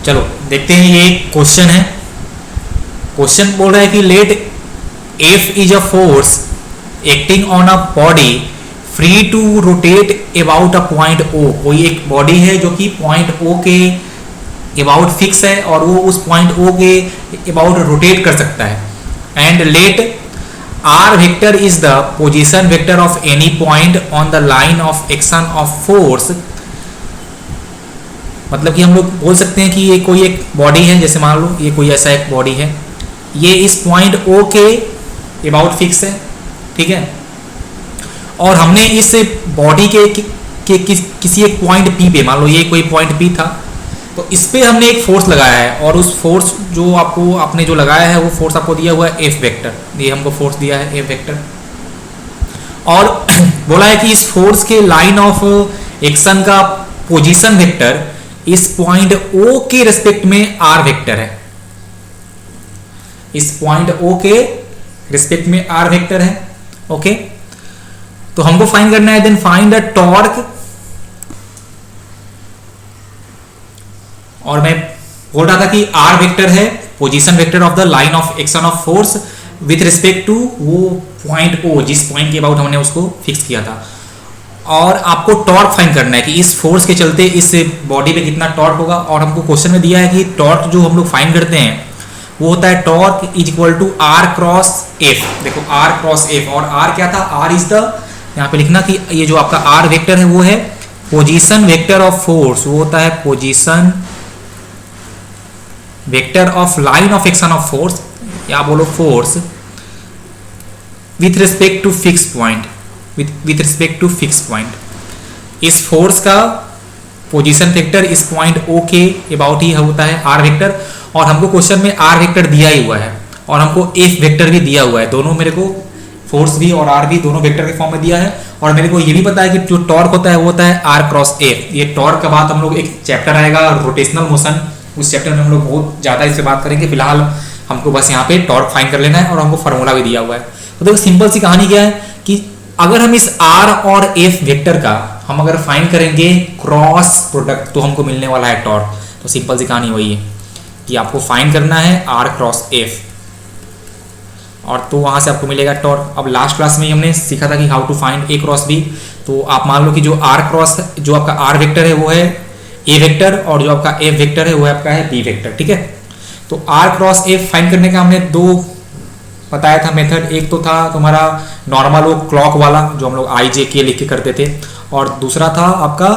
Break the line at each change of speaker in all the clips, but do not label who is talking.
चलो देखते हैं, ये क्वेश्चन है। क्वेश्चन बोल रहा है कि let F is a force acting on a body free to rotate about a point O. कोई एक बॉडी है जो कि पॉइंट ओ के अबाउट फिक्स है और वो उस पॉइंट ओ के अबाउट रोटेट कर सकता है। And let R vector is the position vector of any point on the line of action of force. मतलब कि हम लोग बोल सकते हैं कि ये कोई एक बॉडी है, जैसे मान लो ये कोई ऐसा एक बॉडी है, ये इस पॉइंट ओ के अबाउट फिक्स है, ठीक है। और हमने इस बॉडी के किसी एक पॉइंट पी पे, मान लो ये कोई पॉइंट पी था, तो इस पे हमने एक फोर्स लगाया है और उस फोर्स जो आपने जो लगाया है वो फोर्स आपको दिया हुआ है एफ वेक्टर। ये हमको फोर्स दिया है एफ वेक्टर और बोला है कि इस फोर्स के लाइन ऑफ एक्शन का पोजीशन वेक्टर इस पॉइंट ओ के रिस्पेक्ट में आर वेक्टर है। इस पॉइंट ओ के रिस्पेक्ट में आर वेक्टर है, ओके। तो हमको फाइंड करना है, देन फाइंड द टॉर्क। और मैं बोल रहा था कि आर वेक्टर है position vector of the line of action of force with respect to वो पॉइंट ओ, जिस पॉइंट के अबाउट हमने उसको फिक्स किया था। और आपको टॉर्क फाइंड करना है कि इस फोर्स के चलते इस बॉडी पे कितना टॉर्क होगा। और हमको क्वेश्चन में दिया है कि टॉर्क जो हम लोग फाइंड करते हैं वो होता है torque is equal to R cross F. देखो आर क्रॉस एफ, और आर क्या था, आर इज द, यहाँ पे लिखना कि ये जो आपका आर वेक्टर है वो है पोजीशन वेक्टर ऑफ फोर्स, वो होता है position vector of line of action of force, या बोलो force with respect to fix point, with respect to fix point. इस फोर्स का पोजीशन वेक्टर इस पॉइंट ओ के अबाउट ही होता है आर वेक्टर। और हमको क्वेश्चन में आर वेक्टर दिया ही हुआ है और हमको एफ वेक्टर भी दिया हुआ है, दोनों मेरे को फोर्स भी और आर भी दोनों वेक्टर के फॉर्म में दिया है। और मेरे को ये भी पता है कि जो टॉर्क होता है वो होता है आर क्रॉस एफ। ये टॉर्क का बात हम लोग, एक चैप्टर आएगा रोटेशनल मोशन, उस चैप्टर में हम लोग बहुत ज़्यादा इससे बात करेंगे। फिलहाल हमको बस यहाँ पे टॉर्क फाइंड कर लेना है और हमको फार्मूला भी दिया हुआ है। तो देखो सिंपल सी कहानी क्या है कि अगर हम इस आर और एफ वेक्टर का हम अगर फाइंड करेंगे क्रॉस प्रोडक्ट तो हमको मिलने वाला है टॉर्क। तो सिंपल सी कहानी वही है कि आपको फाइंड करना है आर क्रॉस एफ और तो वहाँ से आपको मिलेगा टॉर्क। अब लास्ट क्लास में हमने सीखा था कि how to find A cross B. तो आप मान लो कि जो आर क्रॉस, जो आपका आर वेक्टर है वो है ए वेक्टर और जो आपका एफ वेक्टर है वो आपका है बी वेक्टर, ठीक है। तो आर क्रॉस एफ फाइंड करने का हमने दो बताया था मेथड। एक तो था तुम्हारा नॉर्मल वो क्लॉक वाला जो हम लोग आई जे के लिख के करते थे, और दूसरा था आपका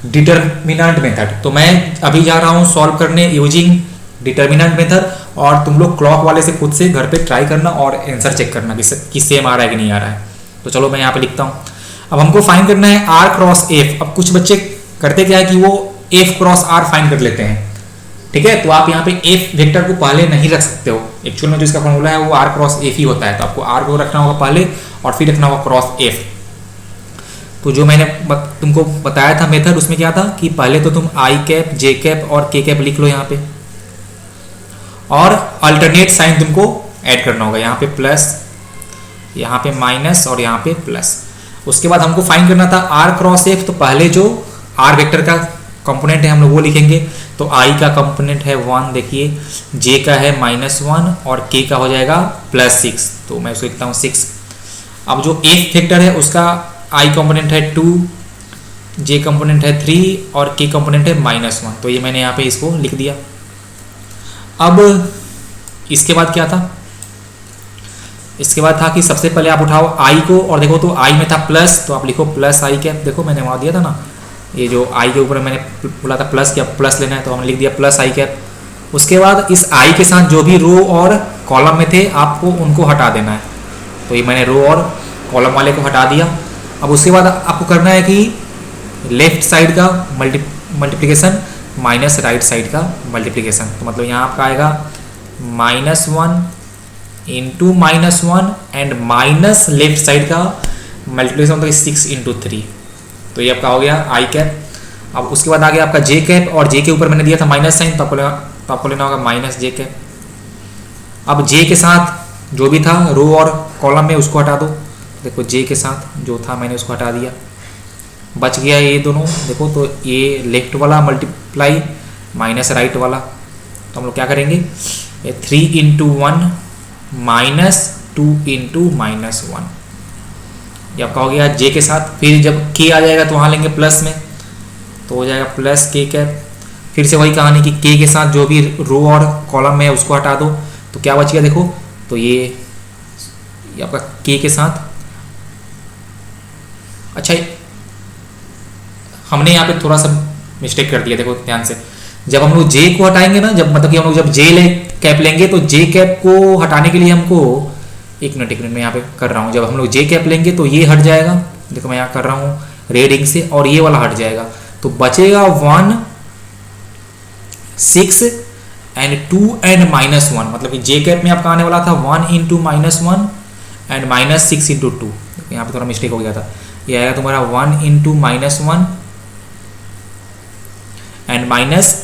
डिटर्मिनेंट मेथड। तो मैं अभी जा रहा हूँ सॉल्व करने यूजिंग डिटर्मिनेंट मेथड, और तुम लोग क्लॉक वाले से खुद से घर पे ट्राई करना और आंसर चेक करना कि सेम आ रहा है कि नहीं आ रहा है। तो चलो मैं यहाँ पे लिखता हूँ। अब हमको फाइंड करना है आर क्रॉस एफ। अब कुछ बच्चे करते क्या है कि वो एफ क्रॉस आर फाइंड कर लेते हैं, ठीक है। तो आप यहाँ पे एफ वेक्टर को पहले नहीं रख सकते हो, एक्चुअल में जो इसका फॉर्मूला है वो आर क्रॉस एफ ही होता है। तो आपको आर को रखना होगा पहले और फिर रखना होगा क्रॉस एफ। तो जो मैंने तुमको बताया था मेथड, उसमें क्या था कि पहले तो तुम आई कैप, जे कैप और के कैप लिख लो यहाँ पे, और अल्टरनेट साइन तुमको ऐड करना होगा, यहाँ पे प्लस, यहाँ पे माइनस और यहाँ पे प्लस। उसके बाद हमको फाइंड करना था आर क्रॉस एफ। तो पहले जो आर वेक्टर का कंपोनेंट है हम लोग वो लिखेंगे। तो आई का कंपोनेंट है 1, देखिए, जे का है -1 और के का हो जाएगा +6। तो मैं उसको लिखता हूँ 6। अब जो एफ वेक्टर है उसका आई कंपोनेंट है 2, जे कंपोनेंट है 3 और के कंपोनेंट है -1। तो ये मैंने यहाँ पे इसको लिख दिया। अब इसके बाद क्या था, इसके बाद था कि सबसे पहले आप उठाओ आई को और देखो तो आई में था प्लस, तो आप लिखो प्लस आई कैप। देखो मैंने वहाँ दिया था ना, ये जो आई के ऊपर मैंने बोला था प्लस क्या, प्लस लेना है, तो हमने लिख दिया प्लस आई कैप। उसके बाद इस आई के साथ जो भी रो और कॉलम में थे आपको उनको हटा देना है। तो ये मैंने रो और कॉलम वाले को हटा दिया। अब उसके बाद आपको करना है कि लेफ्ट साइड का मल्टीप्लिकेशन माइनस राइट साइड का मल्टीप्लिकेशन। तो मतलब यहाँ आपका आएगा -1 into -1 and minus left side का मल्टीप्लिकेशन मतलब 6 इंटू 3। तो ये आपका हो गया आई कैप। अब उसके बाद आ गया आपका जे कैप, और जे के ऊपर मैंने दिया था माइनस साइन, तो आपको लेना होगा माइनस जे कैप। अब जे के साथ जो भी था रो और कॉलम में उसको हटा दो। देखो जे के साथ जो था मैंने उसको हटा दिया, बच गया ये दोनों। देखो तो ये लेफ्ट वाला मल्टीप्लाई माइनस राइट वाला, तो हम लोग क्या करेंगे, 3 इंटू 1 माइनस 2 इंटू माइनस 1, ये आपका हो गया जे के साथ। फिर जब के आ जाएगा तो वहाँ लेंगे प्लस में, तो हो जाएगा प्लस के कैप। फिर से वही कहानी कि के साथ जो भी रो और कॉलम में है उसको हटा दो, तो क्या बचेगा देखो, तो ये आपका के साथ। अच्छा, हमने यहाँ पे थोड़ा सा मिस्टेक कर दिया, देखो ध्यान से। जब हम लोग जे को हटाएंगे ना, जब मतलब कि हम लोग जब जे कैप लेंगे, तो जे कैप को हटाने के लिए हमको, एक मिनट मैं यहाँ पे कर रहा हूँ, जब हम लोग जे कैप लेंगे तो ये हट जाएगा, देखो मैं यहाँ कर रहा हूँ रेड इंक से, और ये वाला हट जाएगा, तो बचेगा 1 6 एंड 2 एंड माइनस 1, मतलब कि जे कैप में आपका आने वाला था 1 into minus 1 and minus 6 into 2, यहाँ पे थोड़ा मिस्टेक हो गया था, ये आएगा तुम्हारा 1 into minus 1 and minus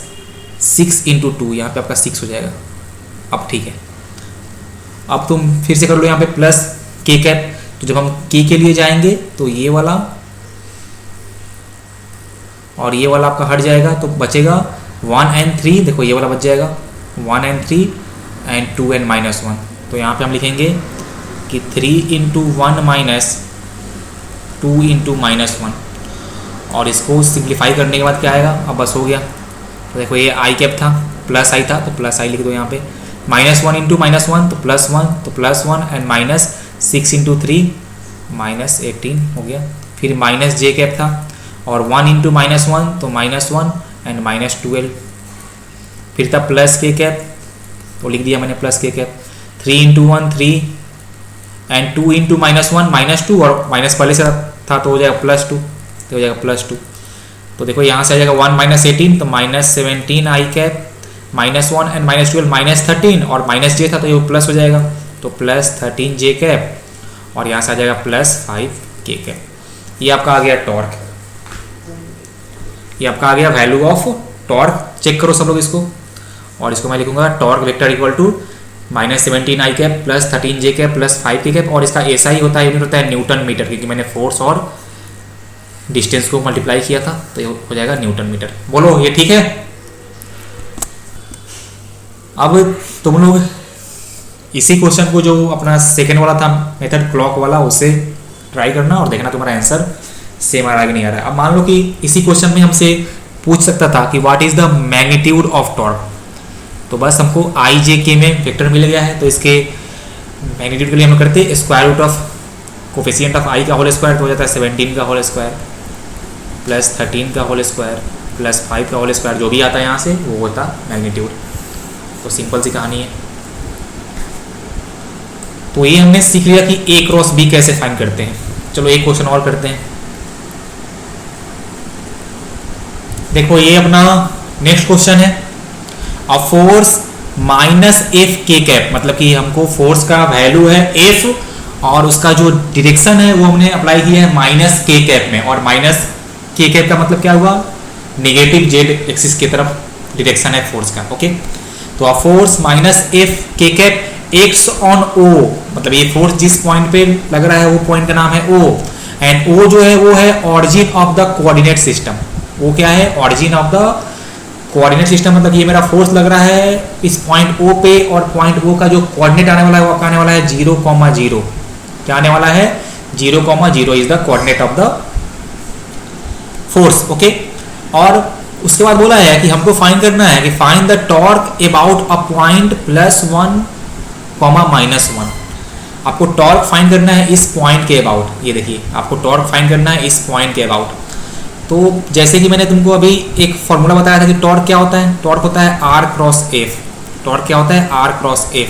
6 into 2, यहाँ पे आपका 6 हो जाएगा। अब ठीक है, अब तुम फिर से कर लो यहाँ पे प्लस के कैप, तो जब हम के लिए जाएंगे तो ये वाला और ये वाला आपका हट जाएगा, तो बचेगा 1 एंड 3, देखो ये वाला बच जाएगा 1 एंड 3 एंड 2 एंड माइनस 1, तो यहाँ पे हम लिखेंगे कि 3 इंटू 1 माइनस 2 इंटू माइनस 1, और इसको सिंप्लीफाई करने के बाद क्या आएगा, अब बस हो गया। तो देखो ये आई कैप था, प्लस आई था, तो प्लस आई लिख दो यहाँ पे, माइनस 1 इंटू माइनस 1 तो प्लस 1, तो plus 1 and minus 6 into 3 minus 18 हो गया। फिर माइनस जे कैप था, और 1 इंटू माइनस 1 तो माइनस 1 एंड माइनस 12, फिर था प्लस के कैप, तो लिख दिया मैंने प्लस के cap, 3 into 1 3 and 2 into minus 1 minus 2, और माइनस पहले से था तो हो जाएगा प्लस 2, तो हो जाएगा प्लस 2। तो देखो यहाँ से आ जाएगा 1 माइनस 18 तो minus 17 i cap, minus 1 and minus 12 minus 13, और माइनस जे था तो ये प्लस हो जाएगा, तो प्लस 13 जे कैप, और यहाँ से आ जाएगा प्लस 5 के कैप। ये आपका आ गया टॉर्क, ये आपका आ गया वैल्यू ऑफ टॉर्क। चेक करो सब लोग इसको, और इसको मैं लिखूंगा torque vector equal to minus 17 i cap plus 13 j cap plus 5 k cap, और इसका ऐसा ही होता है, यूनिट होता है न्यूटन मीटर, क्योंकि मैंने फोर्स और डिस्टेंस को मल्टीप्लाई किया था, तो ये हो जाएगा न्यूटन मीटर। बोलो ये ठीक है। अब तुम लोग इसी क्वेश्चन को, जो अपना सेकेंड वाला था मेथड क्लॉक वाला, उसे ट्राई करना और देखना तुम्हारा आंसर सेम आ रहा है कि नहीं आ रहा है। अब मान लो कि इसी क्वेश्चन में हमसे पूछ सकता था कि what is the magnitude of torque, तो बस हमको आई जे के में वेक्टर मिल गया है, तो इसके मैग्नीट्यूड के लिए हम लोग करते हैं square root of coefficient of i का होल स्क्वायर, तो हो जाता है 17 का होल स्क्वायर प्लस 13 का होल स्क्वायर प्लस 5 का होल स्क्वायर, जो भी आता है यहाँ से वो होता मैग्नीट्यूड। तो सिंपल सी कहानी है। तो ये हमने सीख लिया कि ए क्रॉस बी कैसे फाइंड करते हैं। चलो एक क्वेश्चन और करते हैं। देखो ये अपना नेक्स्ट क्वेश्चन है, अ फोर्स माइनस एफ के कैप, मतलब कि हमको फोर्स का वैल्यू है एफ और उसका जो डायरेक्शन है वो हमने अप्लाई किया है माइनस के कैप में, और माइनस के कैप का मतलब क्या हुआ, नेगेटिव जेड एक्सिस की तरफ डायरेक्शन है फोर्स का। ओके, तो अ फोर्स माइनस एफ के कैप एक्स ऑन ओ, मतलब ये फोर्स जिस पॉइंट पे लग रहा है वो पॉइंट का नाम है ओ, एंड ओ जो है वो है origin of the coordinate system. वो क्या है, origin of the coordinate system, मतलब ये मेरा फोर्स लग रहा है इस पॉइंट ओ पे, और पॉइंट ओ का जो कोऑर्डिनेट आने वाला है वो आपका आने वाला है 0,0। क्या आने वाला है, 0,0 is the coordinate of the force. Okay, और उसके बाद बोला है कि हमको फाइंड करना है कि find the torque about a point +1, -1। आपको टॉर्क फाइंड करना है इस पॉइंट के अबाउट। ये देखिए आपको टॉर्क फाइंड करना है इस पॉइंट के अबाउट। तो जैसे कि मैंने तुमको अभी एक फॉर्मूला बताया था कि टॉर्क क्या होता है, टॉर्क होता है R क्रॉस F। टॉर्क क्या होता है, R क्रॉस F।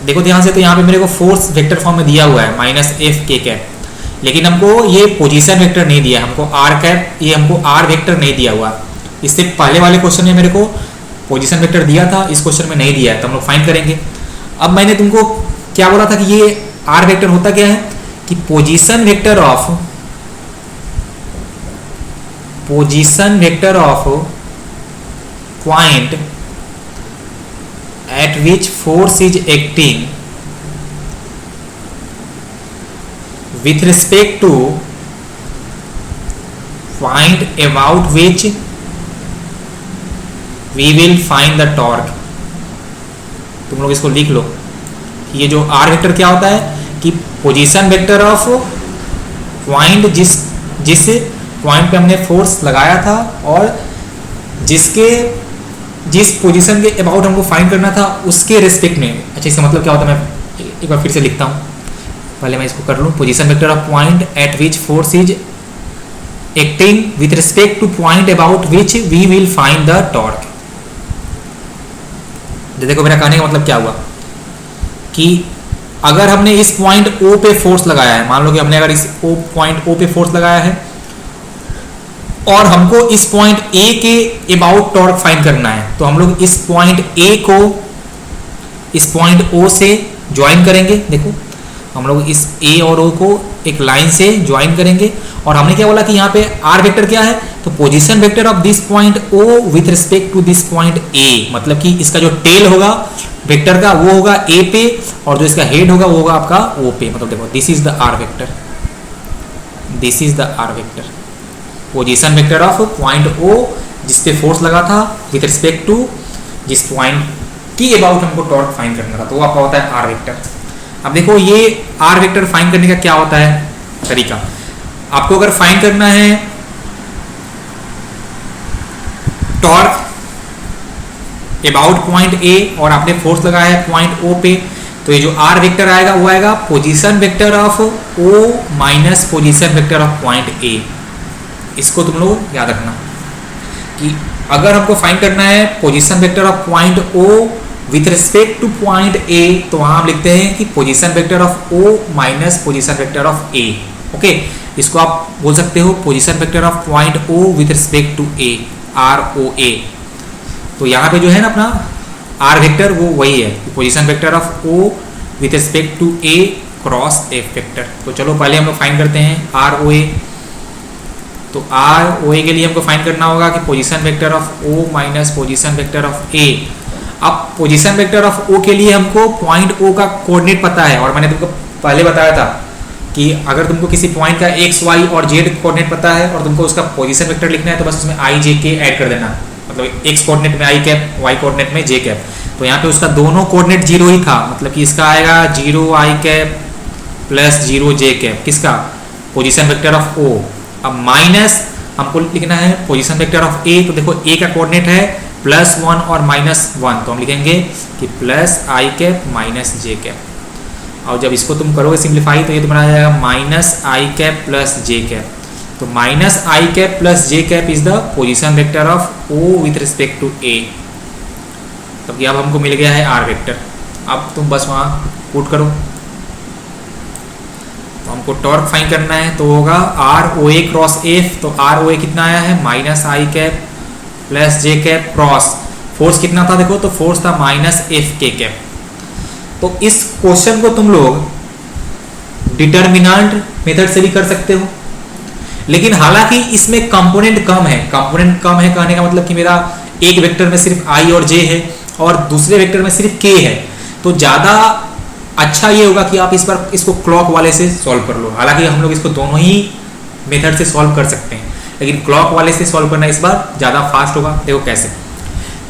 देखो ध्यान से, तो यहाँ पे मेरे को फोर्स वेक्टर फॉर्म में दिया हुआ है -F के कैप, लेकिन हमको ये पोजीशन वेक्टर नहीं दिया, हमको R कैप, ये हमको R वेक्टर नहीं दिया हुआ। इससे पहले वाले क्वेश्चन में मेरे को पोजीशन वेक्टर दिया था, इस क्वेश्चन में नहीं दिया है, तो हम लोग फाइंड करेंगे। अब मैंने तुमको क्या बोला था कि ये R वेक्टर होता क्या है कि position vector of point at which force is acting with respect to point about which we will find the torque। तुम लोग इसको लिख लो कि ये जो आर वेक्टर क्या होता है कि पोजीशन वेक्टर ऑफ पॉइंट जिस पॉइंट पे हमने फोर्स लगाया था और जिस पोजीशन के अबाउट हमको फाइंड करना था उसके रिस्पेक्ट में। अच्छा, इसका मतलब क्या होता है, मैं एक बार फिर से लिखता हूँ, पहले मैं इसको कर लूँ। Position vector of point at which force is acting with respect to point about which we will find the torque. देखो मेरा कहने का मतलब क्या हुआ कि अगर हमने इस पॉइंट O पे फोर्स लगाया है, मान लो कि हमने अगर इस पॉइंट O पे फोर्स लगाया है और हमको इस पॉइंट A के अबाउट टॉर्क फाइंड करना है, तो हम लोग इस पॉइंट A को इस पॉइंट O से ज्वाइन करेंगे। देखो हम लोग इस A और O को एक लाइन से ज्वाइन करेंगे और हमने क्या बोला कि यहाँ पे आर वेक्टर क्या है, तो position vector of this point O with respect to this point A, मतलब कि इसका जो टेल होगा वेक्टर का वो होगा A पे और जो इसका हेड होगा वो होगा आपका O पे। मतलब देखो this is the R vector, this is the R vector, position vector of point O जिस पे फोर्स लगा था विथ रिस्पेक्ट टू जिस पॉइंट की अबाउट हमको टॉर्क फाइंड करना था, तो वो आपका होता है आर वेक्टर। अब देखो ये आर वेक्टर फाइंड करने का क्या होता है तरीका। आपको अगर फाइंड करना है टॉर्क अबाउट पॉइंट A और आपने फोर्स लगाया है पॉइंट O पे, तो ये जो आर वेक्टर आएगा वो आएगा position vector of O minus position vector of point A। इसको तुम लोग याद रखना कि अगर हमको फाइंड करना है position vector of point O with respect to point A, तो वहां हम लिखते हैं कि position vector of O minus position vector of A। Okay, इसको आप बोल सकते हो position vector of point O with respect to A, ROA। तो यहाँ पे जो है ना अपना आर वेक्टर वो वही है, position vector of O with respect to A cross F vector. तो चलो पहले हम लोग फाइंड करते हैं ROA। तो ROA के लिए हमको फाइंड करना होगा कि position vector of O minus position vector of A। अब पोजीशन वेक्टर ऑफ O के लिए हमको पॉइंट O का कोऑर्डिनेट पता है और मैंने तुमको पहले बताया था कि अगर तुमको किसी पॉइंट का x, y और z कोऑर्डिनेट पता है और तुमको उसका पोजीशन वेक्टर लिखना है तो बस उसमें i, j, k ऐड कर देना। मतलब x कोऑर्डिनेट में i कैप, y कोऑर्डिनेट में j कैप। तो यहाँ पे उसका दोनों कोऑर्डिनेट 0 ही था, मतलब कि इसका आएगा 0 i cap plus 0 j cap, किसका पोजीशन वेक्टर ऑफ O। अब माइनस हमको लिखना है पोजीशन वेक्टर ऑफ A, तो देखो A का कोऑर्डिनेट है +1 और -1, तो हम लिखेंगे कि plus i cap minus j cap. और जब इसको तुम करोगे सिंप्लीफाई तो ये तुम्हारा आ जाएगा minus i cap plus j cap. तो minus i cap plus j cap is the position vector of O with respect to A। तब कि अब हमको मिल गया है आर वेक्टर। अब तुम बस वहाँ पुट करो, तो हमको टॉर्क फाइंड करना है तो होगा ROA क्रॉस F। तो ROA कितना आया है minus i cap plus j cap cross force कितना था, देखो तो फोर्स था माइनस FK कैप। तो इस क्वेश्चन को तुम लोग डिटर्मिनेंट मेथड से भी कर सकते हो, लेकिन हालांकि इसमें कंपोनेंट कम है। कंपोनेंट कम है कहने का मतलब कि मेरा एक वेक्टर में सिर्फ i और j है और दूसरे वेक्टर में सिर्फ k है, तो ज़्यादा अच्छा ये होगा कि आप इस बार इसको क्लॉक वाले से सॉल्व कर लो। हालांकि हम लोग इसको दोनों ही मेथड से सॉल्व कर सकते हैं, लेकिन क्लॉक वाले से सॉल्व करना इस बार ज़्यादा फास्ट होगा। देखो कैसे,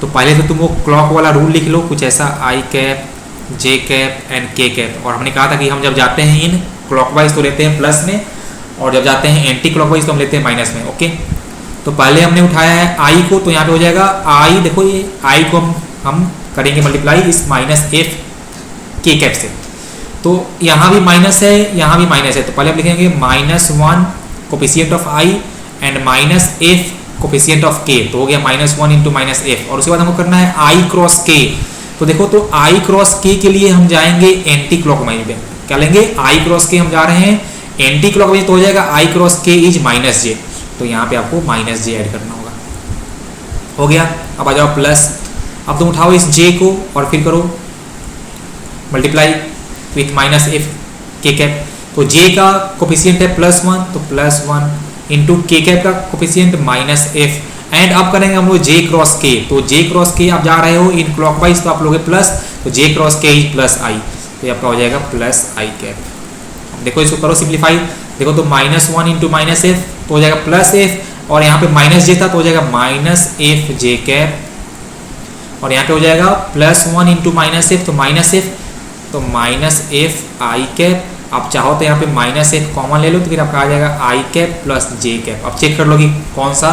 तो पहले तो तुम वो क्लॉक वाला रूल लिख लो, कुछ ऐसा i cap J cap and के कैप। और हमने कहा था कि हम जब जाते हैं इन क्लॉकवाइज तो लेते हैं प्लस में और जब जाते हैं एंटी क्लॉकवाइज तो हम लेते हैं माइनस में। ओके, तो पहले हमने उठाया है आई को, तो यहाँ पे हो जाएगा आई, देखो ये आई को हम करेंगे मल्टीप्लाई इस माइनस एफ के कैप से। तो यहाँ भी माइनस है, यहाँ भी माइनस है, तो पहले हम लिखेंगे -1 coefficient of I and minus F coefficient of के। तो हो गया -1 इंटू माइनस एफ। और उसके बाद हमको करना है आई क्रॉस के। तो देखो तो i क्रॉस k के लिए हम जाएंगे एंटी क्लॉकवाइज में, क्या लेंगे i क्रॉस k हम जा रहे हैं एंटी क्लॉकवाइज, तो हो जाएगा i cross k is -j। तो यहाँ पे आपको -j ऐड करना होगा। हो गया, अब आ जाओ प्लस। अब तुम उठाओ इस j को और फिर करो मल्टीप्लाई विथ माइनस एफ के कैप। तो j का कोफिशिएंट है +1, तो +1 इंटू के कैप का कोफिशिएंट -f एंड अब करेंगे हम लोग j क्रॉस k। तो j क्रॉस k आप जा रहे हो इन क्लॉकवाइज तो आप लोगे प्लस, तो j cross k is plus i, तो आपका हो जाएगा प्लस i कैप। देखो इसको करो सिंप्लीफाई, देखो तो -1 इंटू माइनस एफ तो हो जाएगा प्लस एफ और यहाँ पे -j था तो हो जाएगा -f j कैप और यहाँ पे हो जाएगा +1 इंटू माइनस एफ, तो माइनस एफ, तो माइनस एफ आई कैप। आप चाहो तो यहाँ पे माइनस एफ कॉमन ले लो, तो फिर आपका आ जाएगा आई कैप प्लस जे कैप। अब चेक कर लो कि कौन सा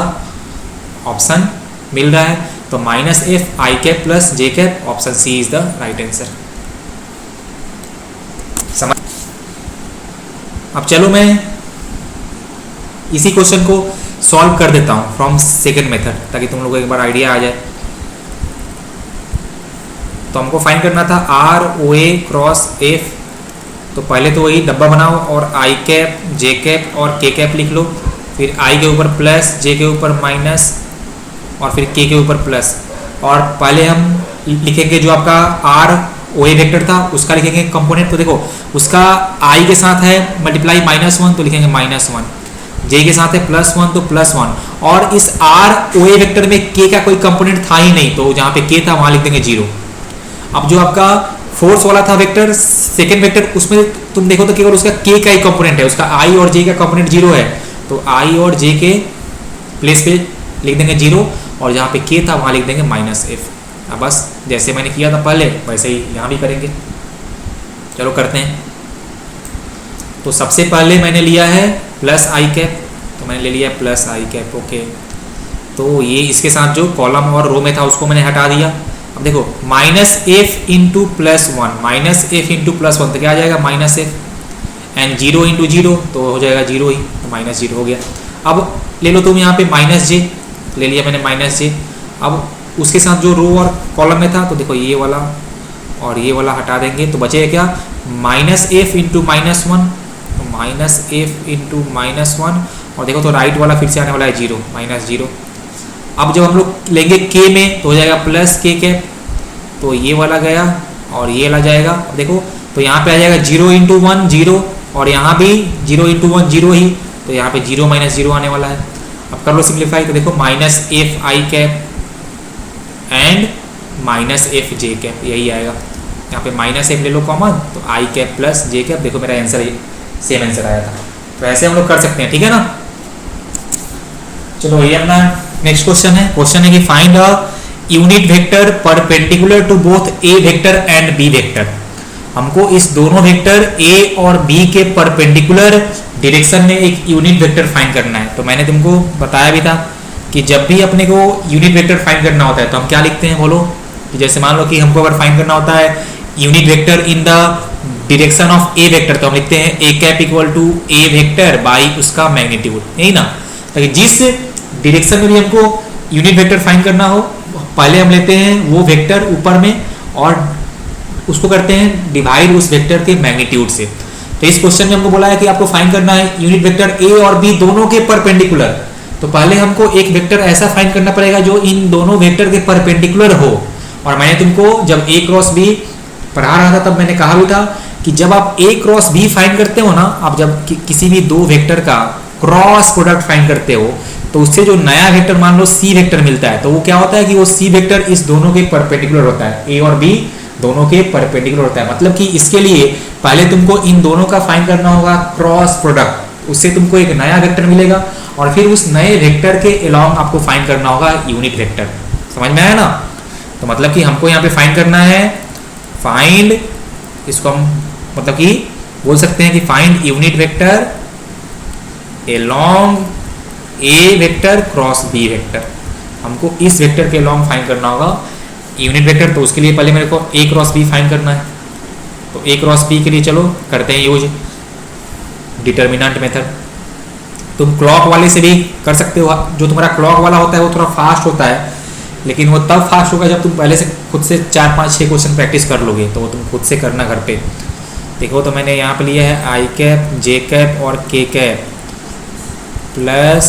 ऑप्शन मिल रहा है, तो minus F i cap plus j cap, option C is the right answer. समझ। अब चलो मैं इसी क्वेश्चन को सॉल्व कर देता हूँ फ्रॉम सेकेंड मेथड, ताकि तुम लोगों को एक बार आइडिया आ जाए। तो हमको फाइंड करना था आर ओ ए क्रॉस एफ, तो पहले तो वही डब्बा बनाओ और आई कैप जे कैप और के कैप लिख लो, फिर आई के ऊपर प्लस, जे के ऊपर माइनस और फिर के ऊपर प्लस। और पहले हम लिखेंगे जो आपका आर ओ ए वेक्टर था उसका लिखेंगे कंपोनेंट। तो देखो उसका आई के साथ है मल्टीप्लाई -1, तो लिखेंगे -1, जे के साथ है +1 तो +1, और इस आर ओ ए वेक्टर में के का कोई कंपोनेंट था ही नहीं, तो जहाँ पे के था वहाँ लिख देंगे 0। अब जो आपका फोर्स वाला था वेक्टर सेकेंड वेक्टर, उसमें तुम देखो तो केवल उसका के का ही कंपोनेंट है, उसका आई और जे का कंपोनेंट 0 है, तो आई और जे के प्लेस पे लिख देंगे 0, और जहाँ पे के था वहाँ लिख देंगे -f। अब बस जैसे मैंने किया था पहले वैसे ही यहाँ भी करेंगे। चलो करते हैं। तो सबसे पहले मैंने लिया है प्लस आई कैप, तो मैंने ले लिया प्लस आई कैप, ओके। तो ये इसके साथ जो कॉलम और रो में था उसको मैंने हटा दिया। अब देखो -f इंटू +1, -f इंटू +1 तो क्या आ जाएगा -f, एंड 0 इंटू 0 तो हो जाएगा 0 ही, तो -0 हो गया। अब ले लो तुम यहाँ पे -j ले लिया मैंने -j। अब उसके साथ जो रो और कॉलम में था, तो देखो ये वाला और ये वाला हटा देंगे, तो बचेगा क्या -f इंटू -1, तो -f इंटू -1, और देखो तो राइट वाला फिर से आने वाला है 0, -0। अब जब हम लोग लेंगे k में तो हो जाएगा प्लस के कैप, तो ये वाला गया और ये वाला जाएगा। अब देखो तो यहाँ पे आ जाएगा 0 इंटू 1 0, और यहाँ भी 0 इंटू 1 0 ही, तो यहाँ पे 0 -0 आने वाला है। अब कर लो सिंप्लीफाई, तो देखो -f I cap and -f J cap, यही आएगा। यहाँ पे -f ले लो कॉमन, तो आई कैप प्लस जे कैप, देखो मेरा आंसर सेम आंसर आया था। तो ऐसे हम लोग कर सकते हैं, ठीक है ना। चलो ये अपना नेक्स्ट क्वेश्चन है। क्वेश्चन है कि find a unit vector perpendicular to both A vector and B vector. हमको इस दोनों वेक्टर ए और बी के परपेंडिकुलर डायरेक्शन में एक यूनिट वेक्टर फाइंड करना है। तो मैंने तुमको बताया भी था कि जब भी अपने को यूनिट वेक्टर फाइंड करना होता है तो हम क्या लिखते हैं बोलो, कि जैसे मान लो कि हमको अगर फाइंड करना होता है unit vector in the direction of a vector, तो हम लिखते हैं a cap equal to A vector by उसका मैग्नीट्यूड, यही ना। ताकि जिस डायरेक्शन में भी हमको यूनिट वेक्टर फाइंड करना हो, पहले हम लेते हैं वो वेक्टर ऊपर में और उसको करते हैं डिवाइड उस वेक्टर के मैग्नीट्यूड से। तो इस क्वेश्चन में हमको बोला है कि आपको फाइंड करना है यूनिट वेक्टर ए और बी दोनों के परपेंडिकुलर। तो पहले हमको एक वेक्टर ऐसा फाइंड करना पड़ेगा जो इन दोनों वेक्टर के परपेंडिकुलर हो। और मैंने तुमको जब ए क्रॉस बी पढ़ा रहा था तब मैंने कहा भी था कि जब आप ए क्रॉस बी फाइंड करते हो ना, आप जब किसी भी दो वेक्टर का क्रॉस प्रोडक्ट फाइंड करते हो तो उससे जो नया वेक्टर मान लो सी वेक्टर मिलता है, तो वो क्या होता है कि वो सी वेक्टर इस दोनों के परपेंडिकुलर होता है, ए और बी दोनों के परपेंडिकुलर होता है। मतलब कि इसके लिए पहले तुमको इन दोनों का फाइंड करना होगा क्रॉस प्रोडक्ट, उससे तुमको एक नया वेक्टर मिलेगा और फिर उस नए वेक्टर के अलोंग आपको फाइंड करना होगा यूनिट वेक्टर। समझ में आया ना। तो मतलब कि हमको यहाँ पे फाइंड करना है फाइंड, इसको हम मतलब कि बोल सकते हैं कि फाइंड यूनिट वेक्टर अलोंग ए वेक्टर क्रॉस बी वेक्टर। हमको इस वेक्टर के अलोंग फाइंड करना होगा यूनिट वेक्टर। तो उसके लिए पहले मेरे को ए क्रॉस बी फाइंड करना है। तो ए क्रॉस बी के लिए चलो करते हैं यूज डिटर्मिनेंट मेथड। तुम क्लॉक वाले से भी कर सकते हो। जो तुम्हारा क्लॉक वाला होता है वो थोड़ा फास्ट होता है, लेकिन वो तब फास्ट होगा जब तुम पहले से खुद से 4 5 6 क्वेश्चन प्रैक्टिस कर लोगे। तो वो तुम खुद से करना घर पे। देखो तो मैंने यहाँ पे लिया है आई कैप जे कैप और के कैप प्लस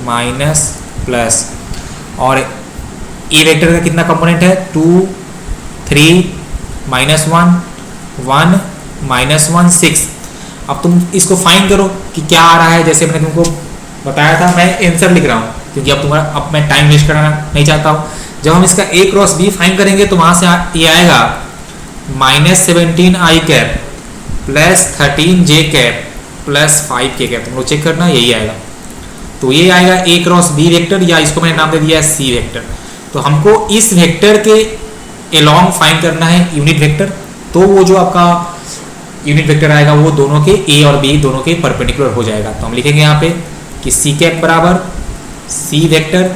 माइनस प्लस, और ए वेक्टर का कितना कंपोनेंट है 2 3 -1 1 -1 6। अब तुम इसको फाइंड करो कि क्या आ रहा है। जैसे मैंने तुमको बताया था, मैं आंसर लिख रहा हूँ क्योंकि अब मैं टाइम वेस्ट करना नहीं चाहता हूँ। जब हम इसका ए क्रॉस बी फाइंड करेंगे तो वहाँ से ये आएगा -17 i cap plus 13 j cap plus 5 k cap. तुम लोग चेक करना, यही आएगा। तो ये आएगा ए क्रॉस बी वेक्टर, या इसको मैंने नाम दे दिया है सी वेक्टर। तो हमको इस वेक्टर के एलॉन्ग फाइंड करना है यूनिट वेक्टर। तो वो जो आपका यूनिट वेक्टर आएगा वो दोनों के ए और बी दोनों के परपेंडिकुलर हो जाएगा। तो हम लिखेंगे यहाँ पे कि सी कैप बराबर c vector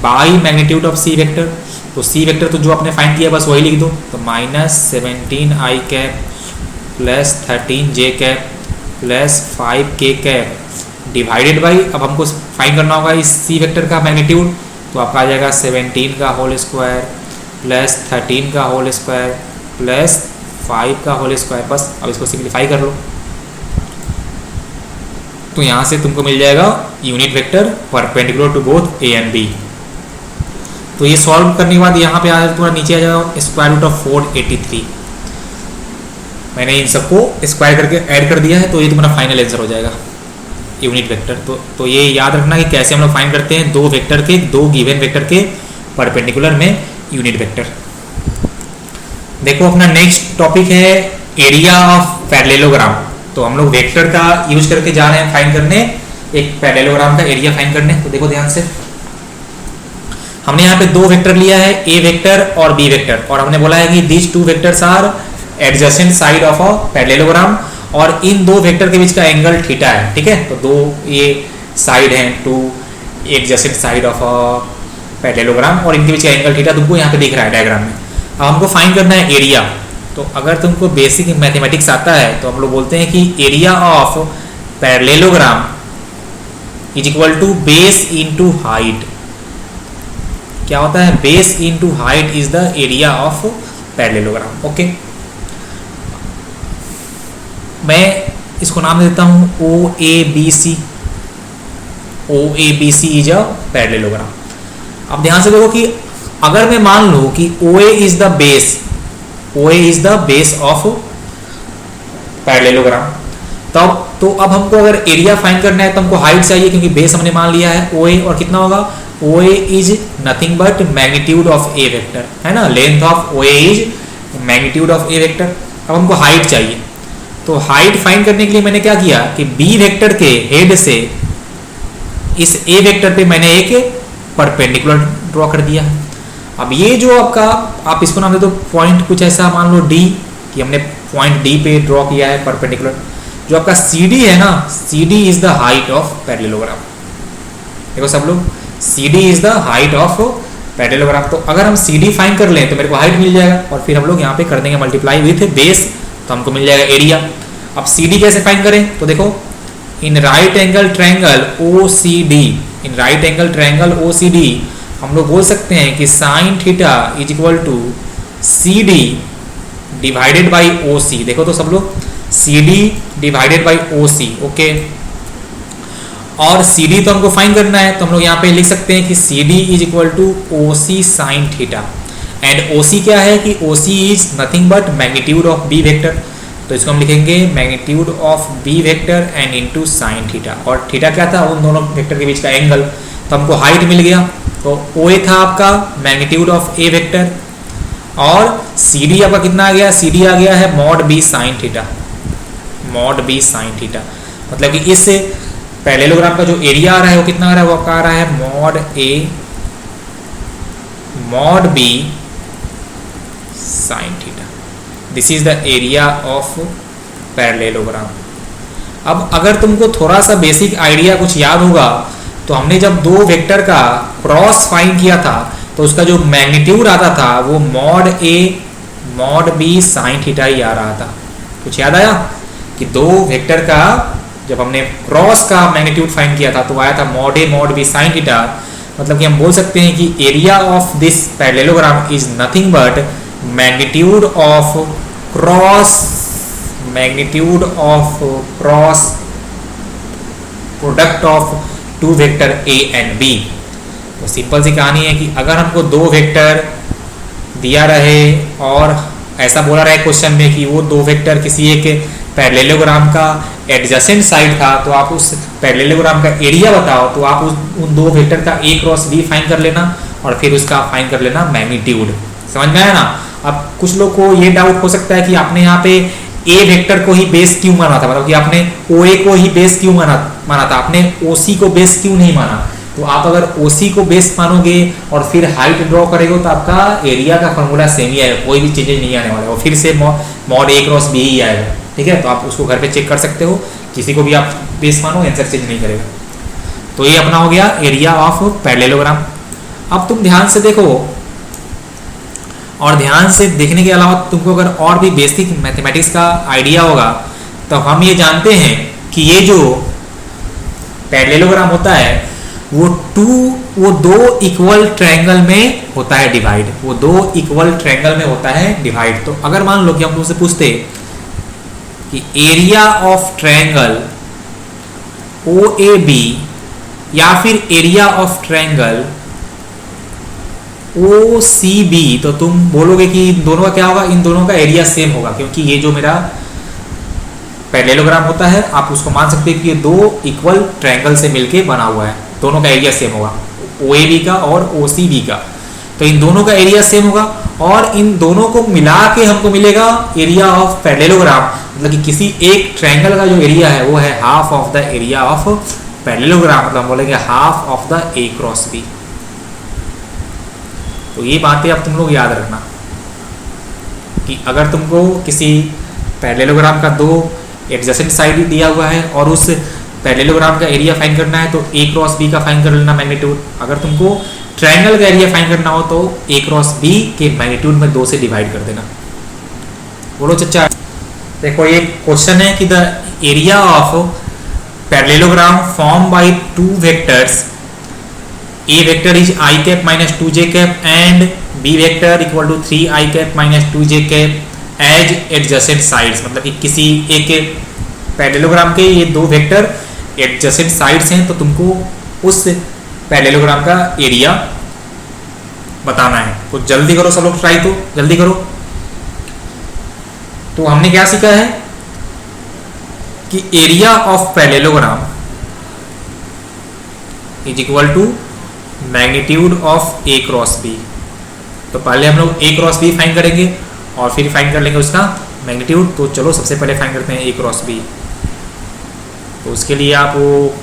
by magnitude of c vector. तो सी वेक्टर तो जो आपने फाइंड किया बस वही लिख दो। तो -17 i cap plus 13 j cap plus 5 k cap divided by, अब हमको फाइंड करना होगा इस सी वेक्टर का मैग्नीट्यूड। तो आपका आ जाएगा 17 का होल स्क्वायर प्लस 13 का होल स्क्वायर प्लस 5 का होल स्क्वायर। बस अब इसको सिंप्लीफाई कर लो तो यहाँ से तुमको मिल जाएगा unit vector perpendicular to both A and B. तो ये सॉल्व करने के बाद यहाँ पे आ जाए थोड़ा नीचे आ जाएगा स्क्वायर रूट ऑफ 483। मैंने इन सबको स्क्वायर करके ऐड कर दिया है तो ये तुम्हारा फाइनल आंसर हो जाएगा यूनिट वेक्टर। तो ये याद रखना कि कैसे हम लोग फाइंड करते हैं दो वेक्टर के, दो गिवन वेक्टर के परपेंडिकुलर में यूनिट वेक्टर। देखो अपना नेक्स्ट टॉपिक है एरिया ऑफ पैरेललोग्राम। तो हम लोग वेक्टर का यूज करके जा रहे हैं फाइंड करने एक पैरेललोग्राम का एरिया फाइंड करने। तो देखो ध्यान से, हमने यहाँ पे दो वेक्टर लिया है ए वेक्टर और बी वेक्टर, और हमने बोला है कि these two vectors are adjacent side of a parallelogram, और इन दो वेक्टर के बीच का एंगल थीटा है। ठीक है, तो दो ये साइड हैं, two adjacent side of a parallelogram, और इनके बीच का एंगल थीटा तुमको यहाँ पे दिख रहा है डायग्राम में। अब हमको फाइंड करना है एरिया। तो अगर तुमको बेसिक मैथमेटिक्स आता है तो हम लोग बोलते हैं कि area of parallelogram is equal to base into height. क्या होता है? Base into height is the area of parallelogram. Okay, मैं इसको नाम देता हूं OABC। OABC is a parallelogram. अब ध्यान से देखो कि अगर मैं मान लूं कि OA is the base, OA is the base of parallelogram, तब तो अब हमको अगर एरिया फाइंड करना है तो हमको हाइट चाहिए, क्योंकि बेस हमने मान लिया है OA, और कितना होगा? OA is nothing but magnitude of a vector, है ना। Length of OA is magnitude of a vector. अब हमको हाइट चाहिए, तो हाइट फाइंड करने के लिए मैंने क्या किया कि बी वेक्टर के हेड से इस ए वेक्टर पे मैंने एक परपेंडिकुलर ड्रॉ कर दिया है। अब ये जो आपका, आप इसको नाम दे दो पॉइंट कुछ ऐसा मान लो डी, कि हमने पॉइंट डी पे ड्रॉ किया है परपेंडिकुलर। जो आपका CD है ना, CD is the height of parallelogram. देखो सब लोग, CD is the height of parallelogram. तो अगर हम CD फाइंड कर लें तो मेरे को हाइट मिल जाएगा, और फिर हम लोग यहाँ पे कर देंगे मल्टीप्लाई विथ बेस, तो हमको मिल जाएगा एरिया। अब CD कैसे फाइंड करें? तो देखो, in right angle triangle OCD, in right angle triangle OCD हम लोग बोल सकते हैं कि sine theta is equal to CD divided by OC। देखो तो सब लोग, CD divided by OC। Okay, और CD तो हमको फाइंड करना है, तो हम लोग यहाँ पे लिख सकते हैं कि CD is equal to OC sine theta, and OC क्या है कि OC is nothing but magnitude of B vector. तो इसको हम लिखेंगे magnitude of B vector and into sine theta, और थीटा क्या था? उन दोनों वेक्टर के बीच का एंगल। तो हमको हाइट मिल गया, तो OA था आपका मैग्नीट्यूड ऑफ ए वेक्टर, और CD आपका कितना आ गया? CD आ गया है mod B sine theta, mod B sine theta. मतलब कि इस पैरेललोग्राम का जो एरिया आ रहा है वो कितना आ रहा है? वो आपका आ रहा है mod A mod B sine theta. This is the area of parallelogram. अब अगर तुमको थोड़ा सा बेसिक आइडिया कुछ याद होगा, तो हमने जब दो वेक्टर का क्रॉस फाइंड किया था तो उसका जो मैग्नीट्यूड आता था वो mod A mod B sine theta ही आ रहा था। कुछ याद आया कि दो वेक्टर का जब हमने क्रॉस का मैग्नीट्यूड फाइंड किया था तो आया था mod A mod B sine theta. मतलब कि हम बोल सकते हैं कि area of this parallelogram is nothing but magnitude of cross product of two vector A and B। तो सिंपल सी कहानी है कि अगर हमको दो वेक्टर दिया रहे और ऐसा बोला रहे क्वेश्चन में कि वो दो वेक्टर किसी एक पैरेललोग्राम का एडजेसेंट साइड था, तो आप उस पैरेललोग्राम का एरिया बताओ, तो आप उन दो वेक्टर का A क्रॉस B फाइंड कर लेना और फिर उसका फाइंड कर लेना मैग्नीट्यूड। समझ में आया ना? अब कुछ लोग को ये डाउट हो सकता है कि आपने यहाँ पे A वेक्टर को ही बेस क्यों माना था, मतलब कि आपने OA को ही बेस क्यों माना था, आपने OC को बेस क्यों नहीं माना? तो आप अगर ओसी को बेस मानोगे और फिर हाइट ड्रॉ करेंगे तो आपका एरिया का फॉर्मूला सेम ही आएगा, कोई भी चेंजेस नहीं आने वाला है, और फिर से मॉड ए क्रॉस बी ही आएगा। ठीक है, तो आप उसको घर पे चेक कर सकते हो, किसी को भी आप बेस मानो, आंसर चेंज नहीं करेगा। तो ये अपना हो गया एरिया ऑफ पैरेललोग्राम। अब तुम ध्यान से देखो, और ध्यान से देखने के अलावा तुमको अगर और भी बेसिक मैथमेटिक्स का आइडिया होगा तो हम ये जानते हैं कि ये जो पैरेललोग्राम होता है वो दो इक्वल ट्रायंगल में होता है डिवाइड, वो दो इक्वल ट्रायंगल में होता है डिवाइड। तो अगर मान लो कि हम तुमसे पूछते कि area of triangle O A B या फिर area of triangle O C B, तो तुम बोलोगे कि इन दोनों का क्या होगा, इन दोनों का एरिया सेम होगा, क्योंकि ये जो मेरा पैरेललोग्राम होता है आप उसको मान सकते हैं कि ये दो इक्वल ट्रायंगल से मिलके बना हुआ है, दोनों का एरिया सेम होगा, ओ ए बी का और ओ सी बी का। तो इन दोनों का एरिया सेम होगा और इन दोनों को मिला के हमको मिलेगा एरिया ऑफ पैरेललोग्राम, मतलब कि किसी एक ट्रायंगल का जो एरिया है वो है half of the area of parallelogram, मतलब हम बोलेंगे half of the A cross B. तो ये बातें अब तुम लोग याद रखना कि अगर तुमको किसी पैरेललोग्राम का दो एडजेसेंट साइड दिया हुआ है और उस पैरेललोग्राम का एरिया फाइंड करना है तो ए क्रॉस बी का फाइंड कर लेना मैग्नीट्यूड। अगर तुमको ट्रायंगल का एरिया फाइंड करना हो तो ए क्रॉस बी के मैग्नीट्यूड में 2 से डिवाइड कर देना। बोलो चच्चा। देखो ये क्वेश्चन है कि the area of parallelogram form by two vectors, A vector is i cap minus 2j cap and B vector equal to 3i cap minus 2j cap as adjacent sides, मतलब कि किसी एक पैरेललोग्राम के ये दो vector adjacent sides हैं, तो तुमको उस पैरेललोग्राम का एरिया बताना है। तो जल्दी करो सब लोग, ट्राई तो जल्दी करो। तो हमने क्या सीखा है कि area of parallelogram is equal to magnitude of A cross B. तो पहले हम लोग ए क्रॉस बी फाइंड करेंगे और फिर फाइंड कर लेंगे उसका मैग्नीट्यूड। तो चलो सबसे पहले फाइंड करते हैं ए क्रॉस बी। तो उसके लिए आप वो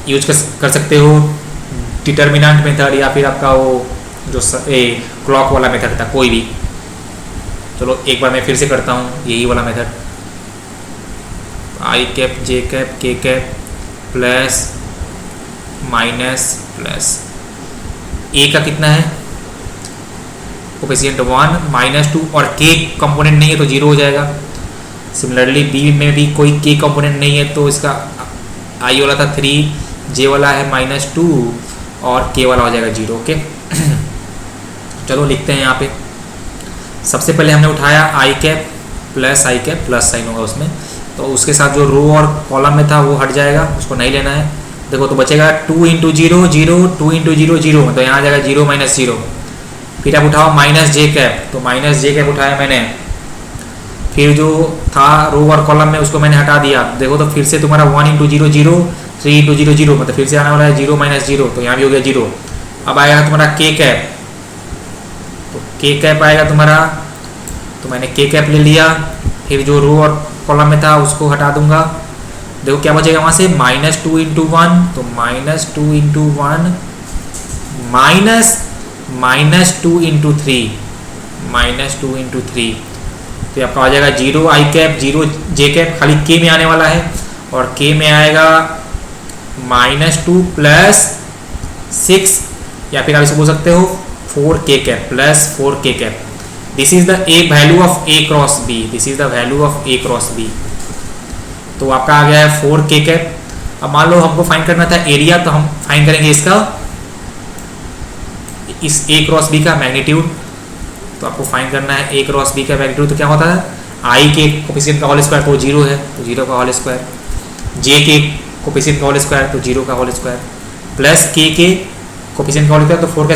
यूज कर सकते हो डिटर्मिनेंट मेथड या फिर आपका वो जो क्लॉक वाला मेथड था, कोई भी। चलो एक बार मैं फिर से करता हूँ यही वाला मेथड, आई कैप जे कैप के कैप प्लस माइनस प्लस ए का कितना है कोफिशिएंट 1 माइनस 2 और के कंपोनेंट नहीं है तो 0 हो जाएगा। सिमिलरली बी में भी कोई के कंपोनेंट नहीं है तो इसका आई वाला था 3, जे वाला है -2 और के वाला हो जाएगा 0। ओके चलो लिखते हैं यहाँ पे। सबसे पहले हमने उठाया आई कैप प्लस आई कैप, प्लस साइन होगा उसमें, तो उसके साथ जो रो और कॉलम में था वो हट जाएगा, उसको नहीं लेना है। देखो तो बचेगा 2 × 0 0, 2 × 0 0, तो यहाँ आ जाएगा 0 - 0। फिर आप उठाओ माइनस जे कैप, तो माइनस जे कैप उठाया मैंने, फिर जो था रो और कॉलम में उसको मैंने हटा दिया। देखो तो फिर से तुम्हारा 1 × 0 0, 3 × 0 0, मतलब फिर से आने वाला है 0 - 0, तो यहाँ भी हो गया 0। अब आएगा तुम्हारा के कैप, तो के कैप आएगा तुम्हारा, तो मैंने के कैप ले लिया। फिर जो रो और कॉलम में था उसको हटा दूंगा। देखो क्या बचेगा वहाँ से -2 × 1, तो -2 × 1 -2 × 3, -2 × 3, तो आपका आ जाएगा 0 आई कैप 0 जे कैप, खाली के में आने वाला है, और के में आएगा -2 प्लस 6, या फिर आप इसे बोल सकते हो 4 k cap plus 4 k cap. This is the A value of A cross B, this is the value of A cross B. तो आपका आ गया है 4 के कैप। अब मान लो हमको फाइंड करना था एरिया, तो हम फाइंड करेंगे इसका, इस ए क्रॉस बी का मैग्नीट्यूड। तो आपको फाइंड करना है ए क्रॉस बी का मैग्नीट्यूड, तो क्या होता है आई के कोफिशिएंट का होल स्क्वायर तो 0 है, तो 0 का होल स्क्वायर, जे के कोफिशिएंट का होल स्क्वायर तो 0 का होल स्क्वायर, प्लस के कोफिशिएंट का होल स्क्वायर तो 4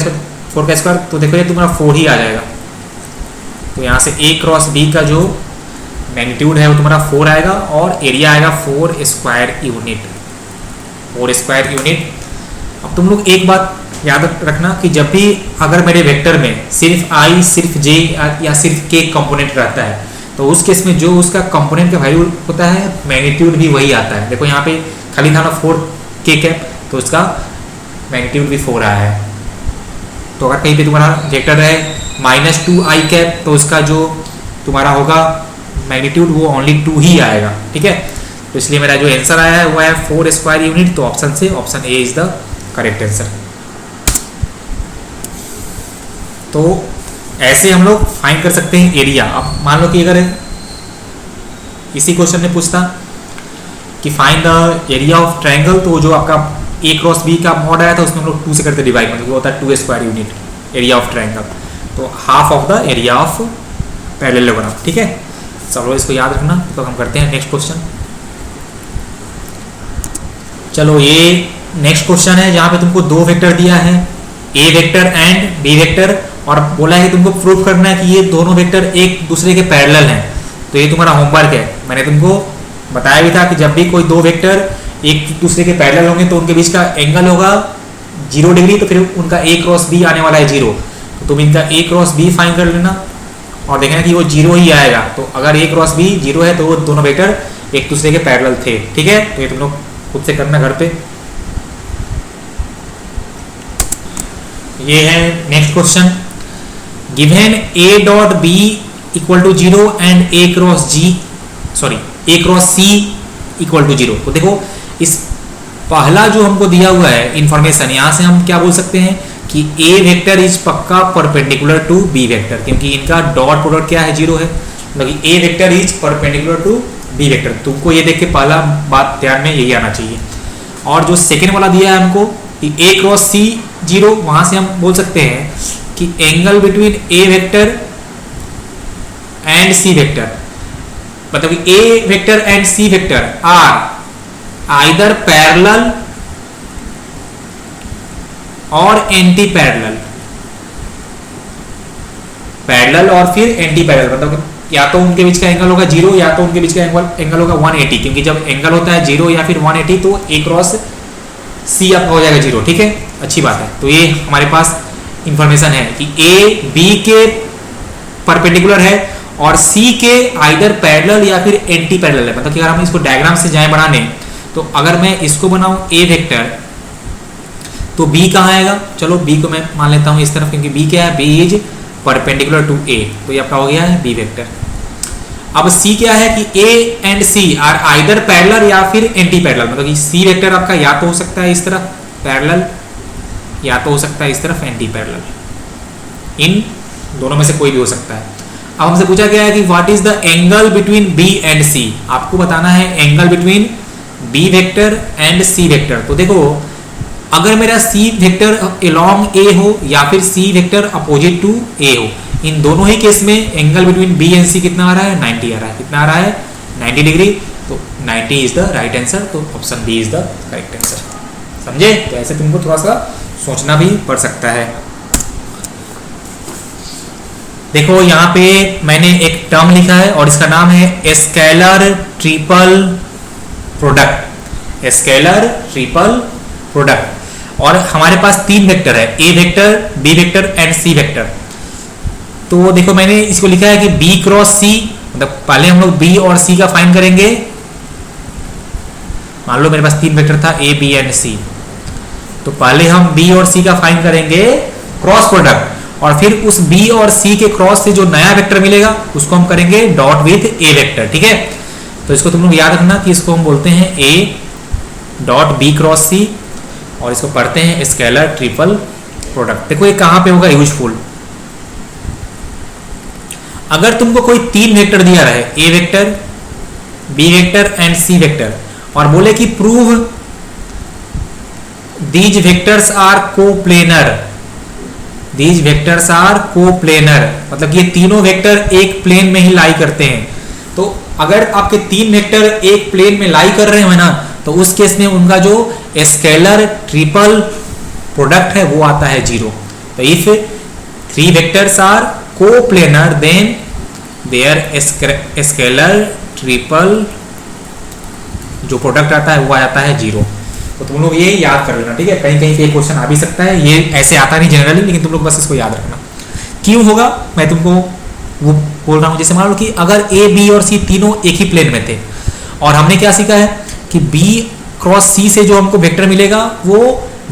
का स्क्वायर, तो देखो ये तुम्हारा 4 ही आ जाएगा। तो यहाँ से ए क्रॉस बी का जो मैग्नीट्यूड है वो तुम्हारा 4 आएगा और एरिया आएगा 4 स्क्वायर यूनिट, 4 स्क्वायर यूनिट। अब तुम लोग एक बात याद रखना कि जब भी अगर मेरे वेक्टर में सिर्फ आई, सिर्फ जे या सिर्फ के कंपोनेंट रहता है, तो उस केस में जो उसका कंपोनेंट का वैल्यू होता है मैग्नीट्यूड भी वही आता है। देखो यहाँ पे खाली था ना 4 के कैप, तो उसका मैग्नीट्यूड भी 4 आया है। तो अगर कहीं पे तुम्हारा वेक्टर है -2i तो उसका जो तुम्हारा होगा मैग्नीट्यूड वो ओनली 2 ही आएगा, ठीक है। तो इसलिए मेरा जो आंसर आया है वो है 4 स्क्वायर यूनिट। तो ऑप्शन से option A is the correct answer. तो ऐसे हम लोग फाइंड कर सकते हैं एरिया। अब मान लो कि अगर इसी क्वेश्चन में पूछता कि find the area of triangle, तो जो आपका a क्रॉस b का मॉड आया था उसमें हम लोग 2 से करते डिवाइड, मतलब वो होता है 2 square unit area of triangle. तो half of the area of parallelogram, ठीक है। चलो इसको याद रखना। तो हम करते हैं नेक्स्ट क्वेश्चन। चलो ये नेक्स्ट क्वेश्चन है जहां पे तुमको 2 वेक्टर दिया है, a vector and b vector, और बोला है कि तुमको प्रूफ करना है कि ये दोनों वेक्टर एक दूसरे के पैरेलल हैं। तो ये तुम्हारा होमवर्क है। मैंने तुमको बताया भी था कि जब भी कोई 2 वेक्टर एक दूसरे के पैरेलल होंगे तो उनके बीच का एंगल होगा 0 डिग्री, तो फिर उनका a क्रॉस b आने वाला है 0। तो तुम इनका a क्रॉस b फाइंड कर लेना और देखना कि वो 0 ही आएगा। तो अगर a क्रॉस b 0 है तो वो दोनों वेक्टर एक दूसरे के पैरेलल थे, ठीक है। तो ये तुम लोग खुद से करना घर पे। ये है next question. Given a dot b equal to 0 and a cross c equal to 0। तो देखो इस पहला जो हमको दिया हुआ है इंफॉर्मेशन, यहां से हम क्या बोल सकते हैं कि a वेक्टर इज पक्का परपेंडिकुलर टू b वेक्टर, क्योंकि इनका डॉट प्रोडक्ट क्या है 0 है, मतलब a vector is perpendicular to b vector. तुमको ये देख के पहला बात ध्यान में यही आना चाहिए। और जो सेकेंड वाला दिया है हमको कि a क्रॉस c 0, वहां से हम बोल सकते हैं कि angle between a vector and c vector, मतलब a vector and c vector are either parallel और एंटी पैरेलल, पैरेलल और फिर एंटी पैरेलल, मतलब या तो उनके बीच का एंगल होगा 0 या तो उनके बीच का एंगल होगा 180, क्योंकि जब एंगल होता है 0 या फिर 180 तो a क्रॉस c आपका हो जाएगा 0, ठीक है। अच्छी बात है। तो ये हमारे पास इंफॉर्मेशन है कि a b के परपेंडिकुलर है और c के आइदर पैरेलल या फिर एंटी पैरेलल है। मतलब कि अगर हम इसको डायग्राम से जाएं बनाने, तो अगर मैं इसको बनाऊं a वेक्टर तो b कहाँ आएगा। चलो b को मैं मान लेता हूं इस तरफ, क्योंकि b क्या है, b is perpendicular to a, तो ये आपका हो गया है b वेक्टर। अब c क्या है कि a and c are either parallel या फिर एंटी पैरेलल, मतलब कि c वेक्टर आपका या तो हो सकता है इस तरफ पैरेलल या तो हो सकता है इस तरफ एंटी पैरेलल, इन दोनों में से कोई भी हो सकता है। अब हमसे पूछा गया है कि what is the angle between b and c। आपको बताना है angle between b vector and c vector. तो देखो अगर मेरा c वेक्टर अलोंग a हो या फिर c vector opposite to a हो, इन दोनों ही केस में angle between b and c कितना आ रहा है, 90 आ रहा है। कितना आ रहा है, 90 डिग्री। तो 90 इज द राइट आंसर। तो option B is the correct answer. समझे। तो ऐसे तुमको थोड़ा सा सोचना भी पड़ सकता है। देखो यहाँ पे मैंने एक टर्म लिखा है और इसका नाम है scalar triple product, scalar triple product. और हमारे पास 3 वेक्टर है, a vector, b vector and c vector. तो देखो मैंने इसको लिखा है कि b क्रॉस c, मतलब पहले हम लोग b और c का फाइंड करेंगे। मान लो मेरे पास 3 वेक्टर था a b एंड c, तो पहले हम b और c का फाइंड करेंगे क्रॉस प्रोडक्ट, और फिर उस b और c के क्रॉस से जो नया वेक्टर मिलेगा उसको हम करेंगे डॉट विथ a वेक्टर, ठीक है। तो इसको तुम लोग याद रखना कि इसको हम बोलते हैं a dot b cross c, और इसको पढ़ते हैं स्केलर ट्रिपल प्रोडक्ट। देखो ये कहां पे होगा यूजफुल, अगर तुमको कोई 3 वेक्टर दिया रहे, a vector, b vector and c vector, और बोले कि prove these vectors are coplanar, these vectors are coplanar, मतलब ये तीनों वेक्टर एक प्लेन में ही लाई करते हैं। तो अगर आपके 3 वेक्टर एक प्लेन में लाई कर रहे हो ना, तो उस केस में उनका जो स्केलर ट्रिपल प्रोडक्ट है वो आता है 0। तो if 3 vectors are coplanar then there scalar triple जो प्रोडक्ट आता है वो आ जाता है 0। तो तुम लोग ये याद कर लेना, ठीक है। कहीं कहीं पे क्वेश्चन आ भी सकता है, ये ऐसे आता नहीं जनरली, लेकिन तुम लोग बस इसको याद रखना। क्यों होगा मैं तुमको वो बोल रहा हूँ। जैसे मान लो कि अगर a b और c तीनों एक ही प्लेन में थे, और हमने क्या सीखा है कि b क्रॉस सी से जो हमको वेक्टर मिलेगा वो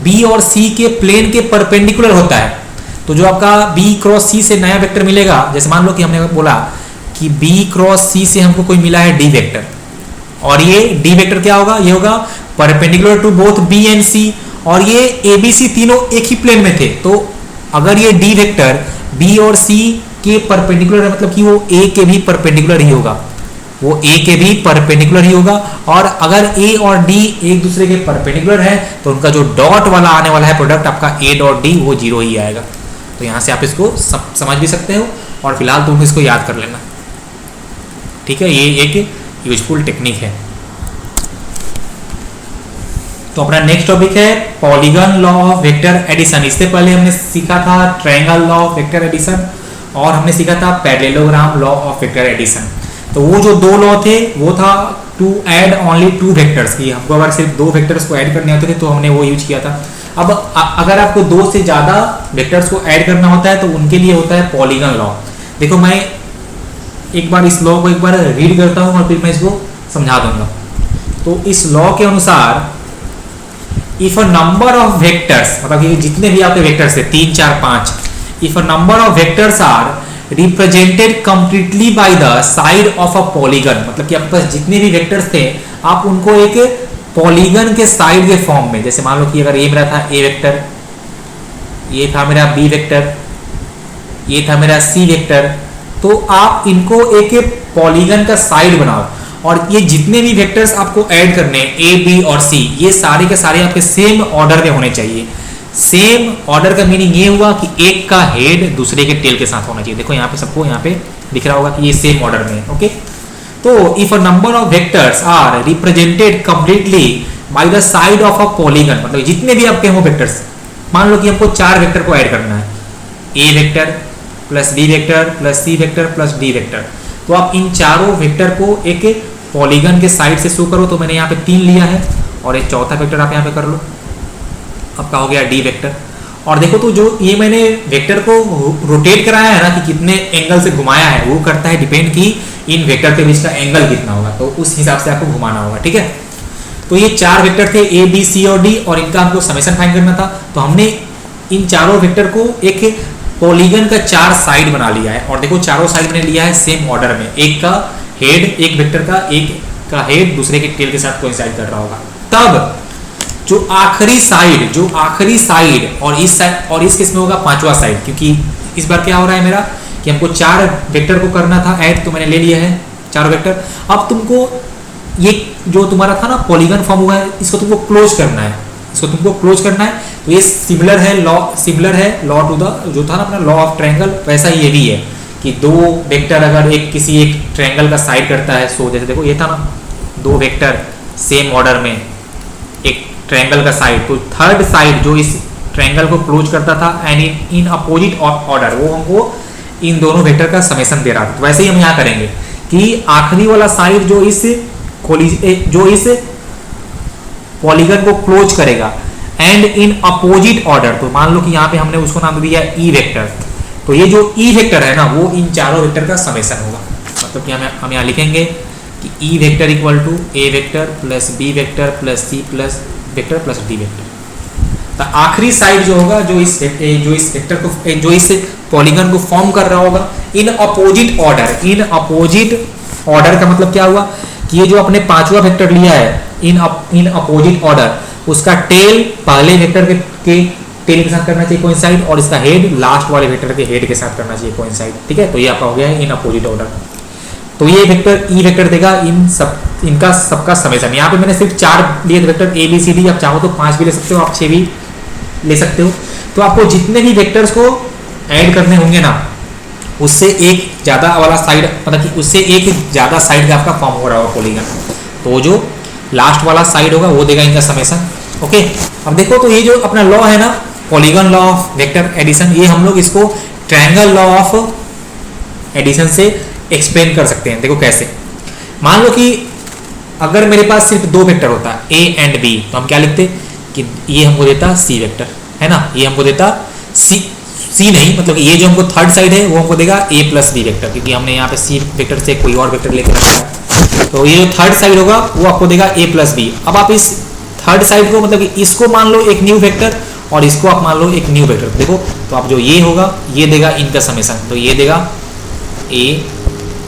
बी और सी के प्लेन के परपेंडिकुलर होता है। तो जो आपका बी क्रॉस सी से नया वेक्टर मिलेगा, जैसे मान लो कि हमने बोला कि बी क्रॉस सी से हमको कोई मिला है डी वेक्टर, और ये डी वेक्टर क्या होगा, ये होगा perpendicular to both b and c, और ये ए बी सी तीनों एक ही प्लेन में थे। तो अगर ये डी वेक्टर बी और सी के परपेंडिकुलर है, मतलब कि वो ए के भी परपेंडिकुलर ही होगा, वो ए के भी परपेंडिकुलर ही होगा। और अगर ए और डी एक दूसरे के परपेंडिकुलर है तो उनका जो डॉट वाला आने वाला है प्रोडक्ट आपका ए डॉट डी, वो जीरो ही आएगा। तो यहां से आप इसको समझ भी सकते हो, और फिलहाल तुम इसको याद कर लेना, ठीक है। ये एक यूजफुल टेक्निक है। तो अपना नेक्स्ट टॉपिक है polygon law of vector addition. इससे पहले हमने सीखा था triangle law of vector addition, और हमने सीखा था parallelogram law of vector addition. तो वो जो दो लॉ थे वो था to add only two vectors की, हमको अगर सिर्फ दो वेक्टर्स को ऐड करने होते थे तो हमने वो यूज किया था। अब अगर आपको दो से ज्यादा वेक्टर्स को ऐड करना होता है तो उनके लिए होता है पॉलीगन लॉ। देखो मैं एक बार इस लॉ को एक बार रीड करता हूं और फिर मैं इसको समझा दूंगा। तो इस लॉ के अनुसार if a number of vectors, मतलब ये जितने भी आपके वेक्टर्स है 3 4 5, if a number of vectors are represented completely by the side of a polygon, मतलब कि आपके पास जितने भी वेक्टर्स थे आप उनको एक पॉलीगन के साइड के फॉर्म में, जैसे मान लो कि अगर ये मेरा था ए वेक्टर, ये था मेरा बी वेक्टर, ये था मेरा सी वेक्टर, तो आप इनको एक पॉलीगन का साइड बनाओ, और ये जितने भी वेक्टर्स आपको ऐड करने ए बी और सी, ये सारे के सारे आपके सेम ऑर्डर में होने चाहिए। सेम ऑर्डर का मीनिंग ये हुआ कि एक का हेड दूसरे के टेल के साथ होना चाहिए। देखो यहाँ पे सबको यहाँ पे दिख रहा होगा कि ये सेम ऑर्डर में है, ओके। तो if a number of vectors are represented completely by the side of a polygon, मतलब जितने भी आपके हो वेक्टर्स, मान लो कि हमको 4 वेक्टर को ऐड करना है, ए vector plus B vector plus c vector plus D vector, तो आप इन चारों वेक्टर को एक पॉलीगन के साइड से शो करो। तो मैंने यहाँ पे 3 लिया है, और एक चौथा वेक्टर आप यहाँ पे कर लो, आपका हो गया डी वेक्टर। और देखो तो जो ये मैंने वेक्टर को रोटेट कराया है ना, कि कितने एंगल से घुमाया है, वो करता है डिपेंड कि इन वेक्टर के बीच का एंगल कितना होगा, तो उस हिसाब से आपको घुमाना होगा, ठीक है। तो ये 4 वेक्टर थे ए बी सी और डी, और इनका हमको समेशन फाइंड करना था। तो हमने इन चारों वेक्टर को एक पॉलीगन का 4 साइड बना लिया है, और देखो चारों साइड मैंने लिया है सेम ऑर्डर में, एक का हेड, एक वेक्टर का एक का हेड दूसरे के टेल के साथ कोइंसाइड कर रहा होगा। तब जो आखिरी साइड और इस साइड और इस केस में होगा 5वां साइड, क्योंकि इस बार क्या हो रहा है मेरा कि हमको 4 वेक्टर को करना था ऐड, तो मैंने ले लिया है 4 वेक्टर। अब तुमको ये जो तुम्हारा था ना पॉलीगन फॉर्म हुआ है, इसको तुमको क्लोज करना है, तो ये सिमिलर है लॉ टू द जो था ना अपना लॉ ऑफ ट्रायंगल, वैसा ही ये भी है कि 2 वेक्टर अगर किसी एक ट्रायंगल का साइड करता है, सो जैसे देखो ये था ना 2 वेक्टर सेम ऑर्डर में एक ट्रायंगल का साइड, तो थर्ड साइड जो इस ट्रायंगल को क्लोज करता था एंड इन अपोजिट ऑर्डर, वो हमको इन दोनों वेक्टर का समेशन दे रहा था। तो वैसे ही हम यहाँ करेंगे कि आखिरी वाला साइड जो इस पॉलीगन को क्लोज करेगा एंड इन अपोजिट ऑर्डर, तो मान लो कि यहाँ पे हमने उसको नाम दिया ई वेक्टर, तो ये जो ई वेक्टर है ना वो इन चारों वेक्टर का समेशन होगा। मतलब कि हम यहाँ लिखेंगे कि E vector equal to A vector plus B vector plus C plus vector plus D vector. तो आखिरी साइड जो होगा जो इस वेक्टर को जो इस पॉलीगन को फॉर्म कर रहा होगा इन अपोजिट ऑर्डर का मतलब क्या हुआ कि ये जो अपने 5वां वेक्टर लिया है इन अपोजिट ऑर्डर, उसका टेल पहले वेक्टर के टेल के साथ करना चाहिए कोइंसाइड, और इसका हेड लास्ट वाले वेक्टर के हेड के साथ करना चाहिए कोइंसाइड, ठीक है। तो ये आपका हो गया है इन अपोजिट ऑर्डर। तो ये वेक्टर ई वेक्टर देगा इनका सबका समेशन। यहाँ पे मैंने सिर्फ 4 लिए थे vector A B C D, आप चाहो तो 5 भी ले सकते हो, आप 6 भी ले सकते हो। तो आपको जितने भी वेक्टर्स को ऐड करने होंगे ना, उससे एक ज्यादा वाला साइड, मतलब कि उससे एक ज्यादा साइड का आपका फॉर्म हो रहा होगा पॉलीगन, तो जो लास्ट वाला साइड होगा वो देगा इनका समेशन, ओके। अब देखो तो ये जो अपना लॉ है ना polygon law of vector addition, ये हम लोग इसको ट्रायंगल लॉ ऑफ एडिशन से एक्सप्लेन कर सकते हैं। देखो कैसे, मान लो कि अगर मेरे पास सिर्फ 2 वेक्टर होता है ए एंड बी, तो हम क्या लिखते कि ये हमको देता सी वेक्टर, है ना, ये हमको देता सी नहीं, मतलब ये जो हमको थर्ड साइड है वो हमको देगा ए प्लस बी वेक्टर, क्योंकि हमने यहाँ पे सी वेक्टर से कोई और वेक्टर लेकर रखा है। तो ये जो थर्ड साइड होगा वो आपको देगा ए प्लस बी। अब आप इस थर्ड साइड को मतलब कि इसको मान लो एक न्यू वेक्टर और इसको आप मान लो एक न्यू वेक्टर। देखो तो आप जो ये होगा ये देगा इनका समेशन, तो ये देगा a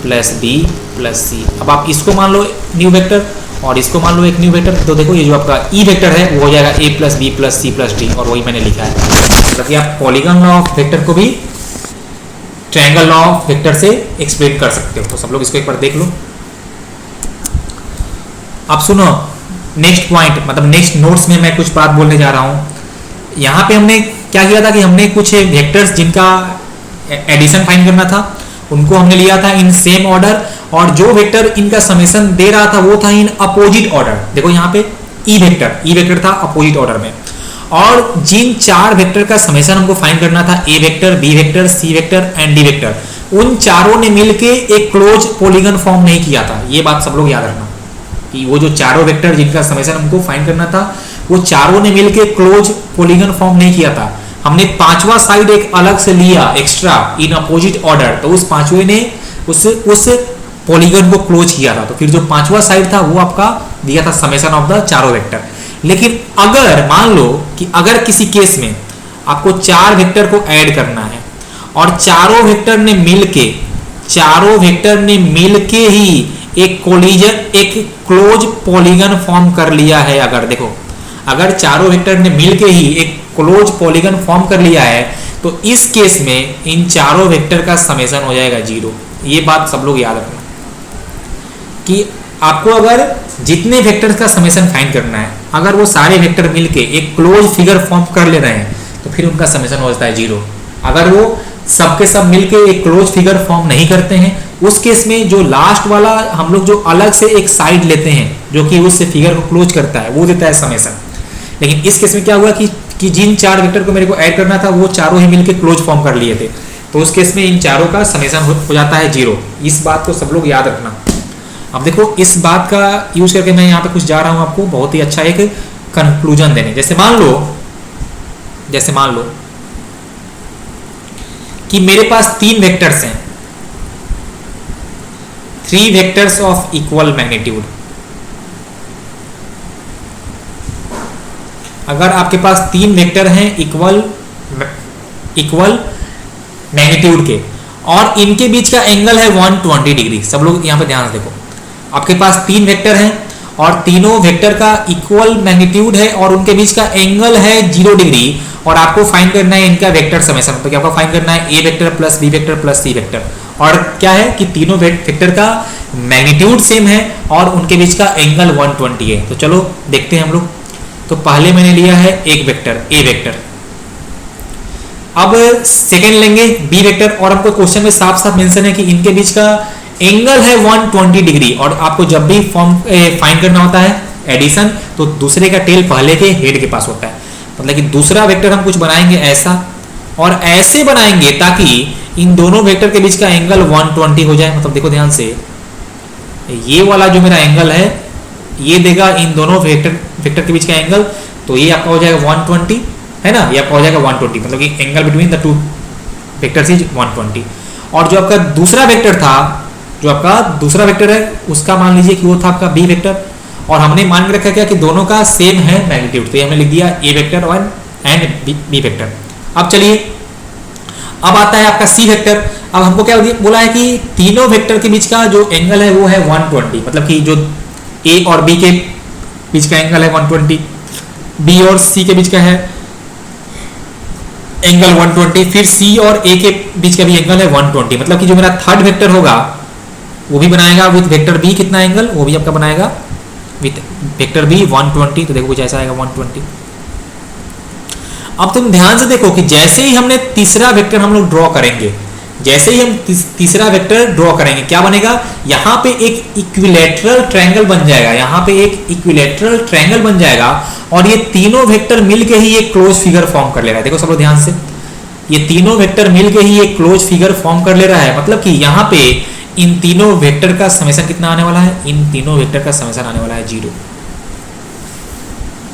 प्लस बी प्लस सी। अब आप इसको मान लो न्यू वेक्टर और इसको मान लो एक न्यू वेक्टर, तो देखो ये जो आपका ई वेक्टर है वो हो जाएगा a plus B plus C plus D, और वही मैंने लिखा है। मतलब कि आप पॉलीगॉन लॉ ऑफ वेक्टर को भी ट्रायंगल लॉ ऑफ वेक्टर से एक्सप्लेन कर सकते हो। तो सब लोग इसको एक बार देख लो। अब सुनो नेक्स्ट पॉइंट, मतलब नेक्स्ट नोट्स में मैं कुछ बात बोलने जा रहा हूं। यहाँ पे हमने क्या किया था कि हमने कुछ वेक्टर्स जिनका एडिशन फाइंड करना था उनको हमने लिया था इन सेम ऑर्डर, और जो वेक्टर इनका समेशन दे रहा था वो था इन अपोजिट ऑर्डर। देखो यहाँ पे ई वेक्टर था अपोजिट ऑर्डर में, और जिन चार वेक्टर का समेशन हमको फाइंड करना था a vector, b vector, c vector and d vector, उन चारों ने मिलके एक क्लोज पॉलीगन फॉर्म नहीं किया था। ये बात सब लोग याद रखना कि वो जो चारों वेक्टर जिनका समेशन हमको फाइंड करना था वो चारों ने मिलके क्लोज पॉलीगन फॉर्म नहीं किया था। हमने पांचवा साइड एक अलग से लिया एक्स्ट्रा इन अपोजिट ऑर्डर, तो उस पांचवे ने उस पॉलीगन को क्लोज किया था। तो फिर जो पांचवा साइड था वो आपका दिया था समेशन ऑफ द चारों वेक्टर। लेकिन अगर मान लो कि अगर किसी केस में आपको चार वेक्टर को ऐड करना है और चारों वेक्टर ने मिलके ही एक क्लोज पॉलीगन फॉर्म कर लिया है, अगर देखो अगर चारों वेक्टर ने मिलके ही एक क्लोज पॉलीगन फॉर्म कर लिया है तो इस केस में इन चारों वेक्टर का समेशन हो जाएगा 0। ये बात सब लोग याद रखना कि आपको अगर जितने वेक्टर्स का समेशन फाइंड करना है, अगर वो सारे वेक्टर मिलके एक क्लोज फिगर फॉर्म कर ले रहे हैं तो फिर उनका समेशन हो जाता है 0। अगर वो सबके सब मिलके एक क्लोज फिगर फॉर्म नहीं करते हैं उस केस में जो लास्ट वाला हम लोग जो अलग से एक साइड लेते हैं जो कि उस फिगर को क्लोज करता है वो देता है समेशन। लेकिन इस केस में क्या हुआ कि जिन चार वेक्टर को मेरे को ऐड करना था वो चारों ही मिलके क्लोज फॉर्म कर लिए थे, तो उस केस में इन चारों का समेशन हो जाता है 0। इस बात को सब लोग याद रखना। अब देखो इस बात का यूज करके मैं यहाँ पे कुछ जा रहा हूँ आपको बहुत ही अच्छा एक कंक्लूजन देने। जैसे मान लो कि मेरे पास 3 वेक्टर्स हैं, 3 वेक्टर्स ऑफ इक्वल मैग्नीट्यूड। अगर आपके पास 3 वेक्टर हैं इक्वल मैग्नीट्यूड के और इनके बीच का एंगल है 120 डिग्री। सब लोग यहाँ पे ध्यान से देखो, आपके पास 3 वेक्टर हैं और तीनों वेक्टर का इक्वल मैग्नीट्यूड है और उनके बीच का एंगल है 0 डिग्री, और आपको फाइंड करना है इनका वेक्टर समेशन। तो क्या आपको फाइंड करना है ए vector plus B vector plus c vector, और क्या है कि तीनों वेक्टर का मैग्नीट्यूड सेम है और उनके बीच का एंगल 120 है। तो चलो देखते हैं हम लोग। तो पहले मैंने लिया है एक वेक्टर ए वेक्टर, अब सेकेंड लेंगे बी वेक्टर, और हमको क्वेश्चन में साफ साफ मेंशन है कि इनके बीच का एंगल है 120 डिग्री, और आपको जब भी फॉर्म फाइंड करना होता है एडिशन तो दूसरे का टेल पहले के हेड के पास होता है। मतलब कि दूसरा वेक्टर हम कुछ बनाएंगे ऐसा और ऐसे बनाएंगे ताकि इन दोनों वेक्टर के बीच का एंगल 120 हो जाए। मतलब देखो ध्यान से, ये वाला जो मेरा एंगल है ये देगा इन दोनों वेक्टर के बीच का एंगल, तो ये आपका हो जाएगा 120 है ना, ये आपका हो जाएगा 120, मतलब कि angle between the two vectors is 120। और जो आपका दूसरा वेक्टर था, जो आपका दूसरा वेक्टर है उसका मान लीजिए कि वो था आपका बी वेक्टर, और हमने मान के रखा क्या कि दोनों का सेम है मैग्नीट्यूड, तो ये हमने लिख दिया ए वेक्टर एंड बी वेक्टर। अब चलिए अब आता है आपका सी वेक्टर। अब हमको क्या बोला है कि तीनों वेक्टर के बीच का जो एंगल है वो है 120, मतलब कि जो ए और बी के बीच का एंगल है 120, बी और सी के बीच का है एंगल 120, फिर सी और ए के बीच का भी एंगल है 120। मतलब कि जो मेरा थर्ड वेक्टर होगा वो भी बनाएगा विथ वेक्टर बी कितना एंगल, वो भी आपका बनाएगा विथ वेक्टर बी 120। तो देखो कुछ ऐसा आएगा 120। अब तुम ध्यान से देखो कि जैसे ही हमने तीसरा वेक्टर हम लोग ड्रॉ करेंगे, जैसे ही हम तीसरा वेक्टर ड्रॉ करेंगे क्या बनेगा, यहाँ पे एक इक्विलैटरल ट्रायंगल बन जाएगा, यहाँ पे एक इक्विलैटरल ट्रायंगल बन जाएगा, और ये तीनों वेक्टर मिलके ही एक क्लोज फिगर फॉर्म कर ले रहा है। देखो सब लोग ध्यान से, ये तीनों वेक्टर मिलके ही एक क्लोज फिगर फॉर्म कर ले रहा है। मतलब कि यहाँ पे इन तीनों वेक्टर का समेशन कितना आने वाला है, इन तीनों वेक्टर का समेशन आने वाला है 0।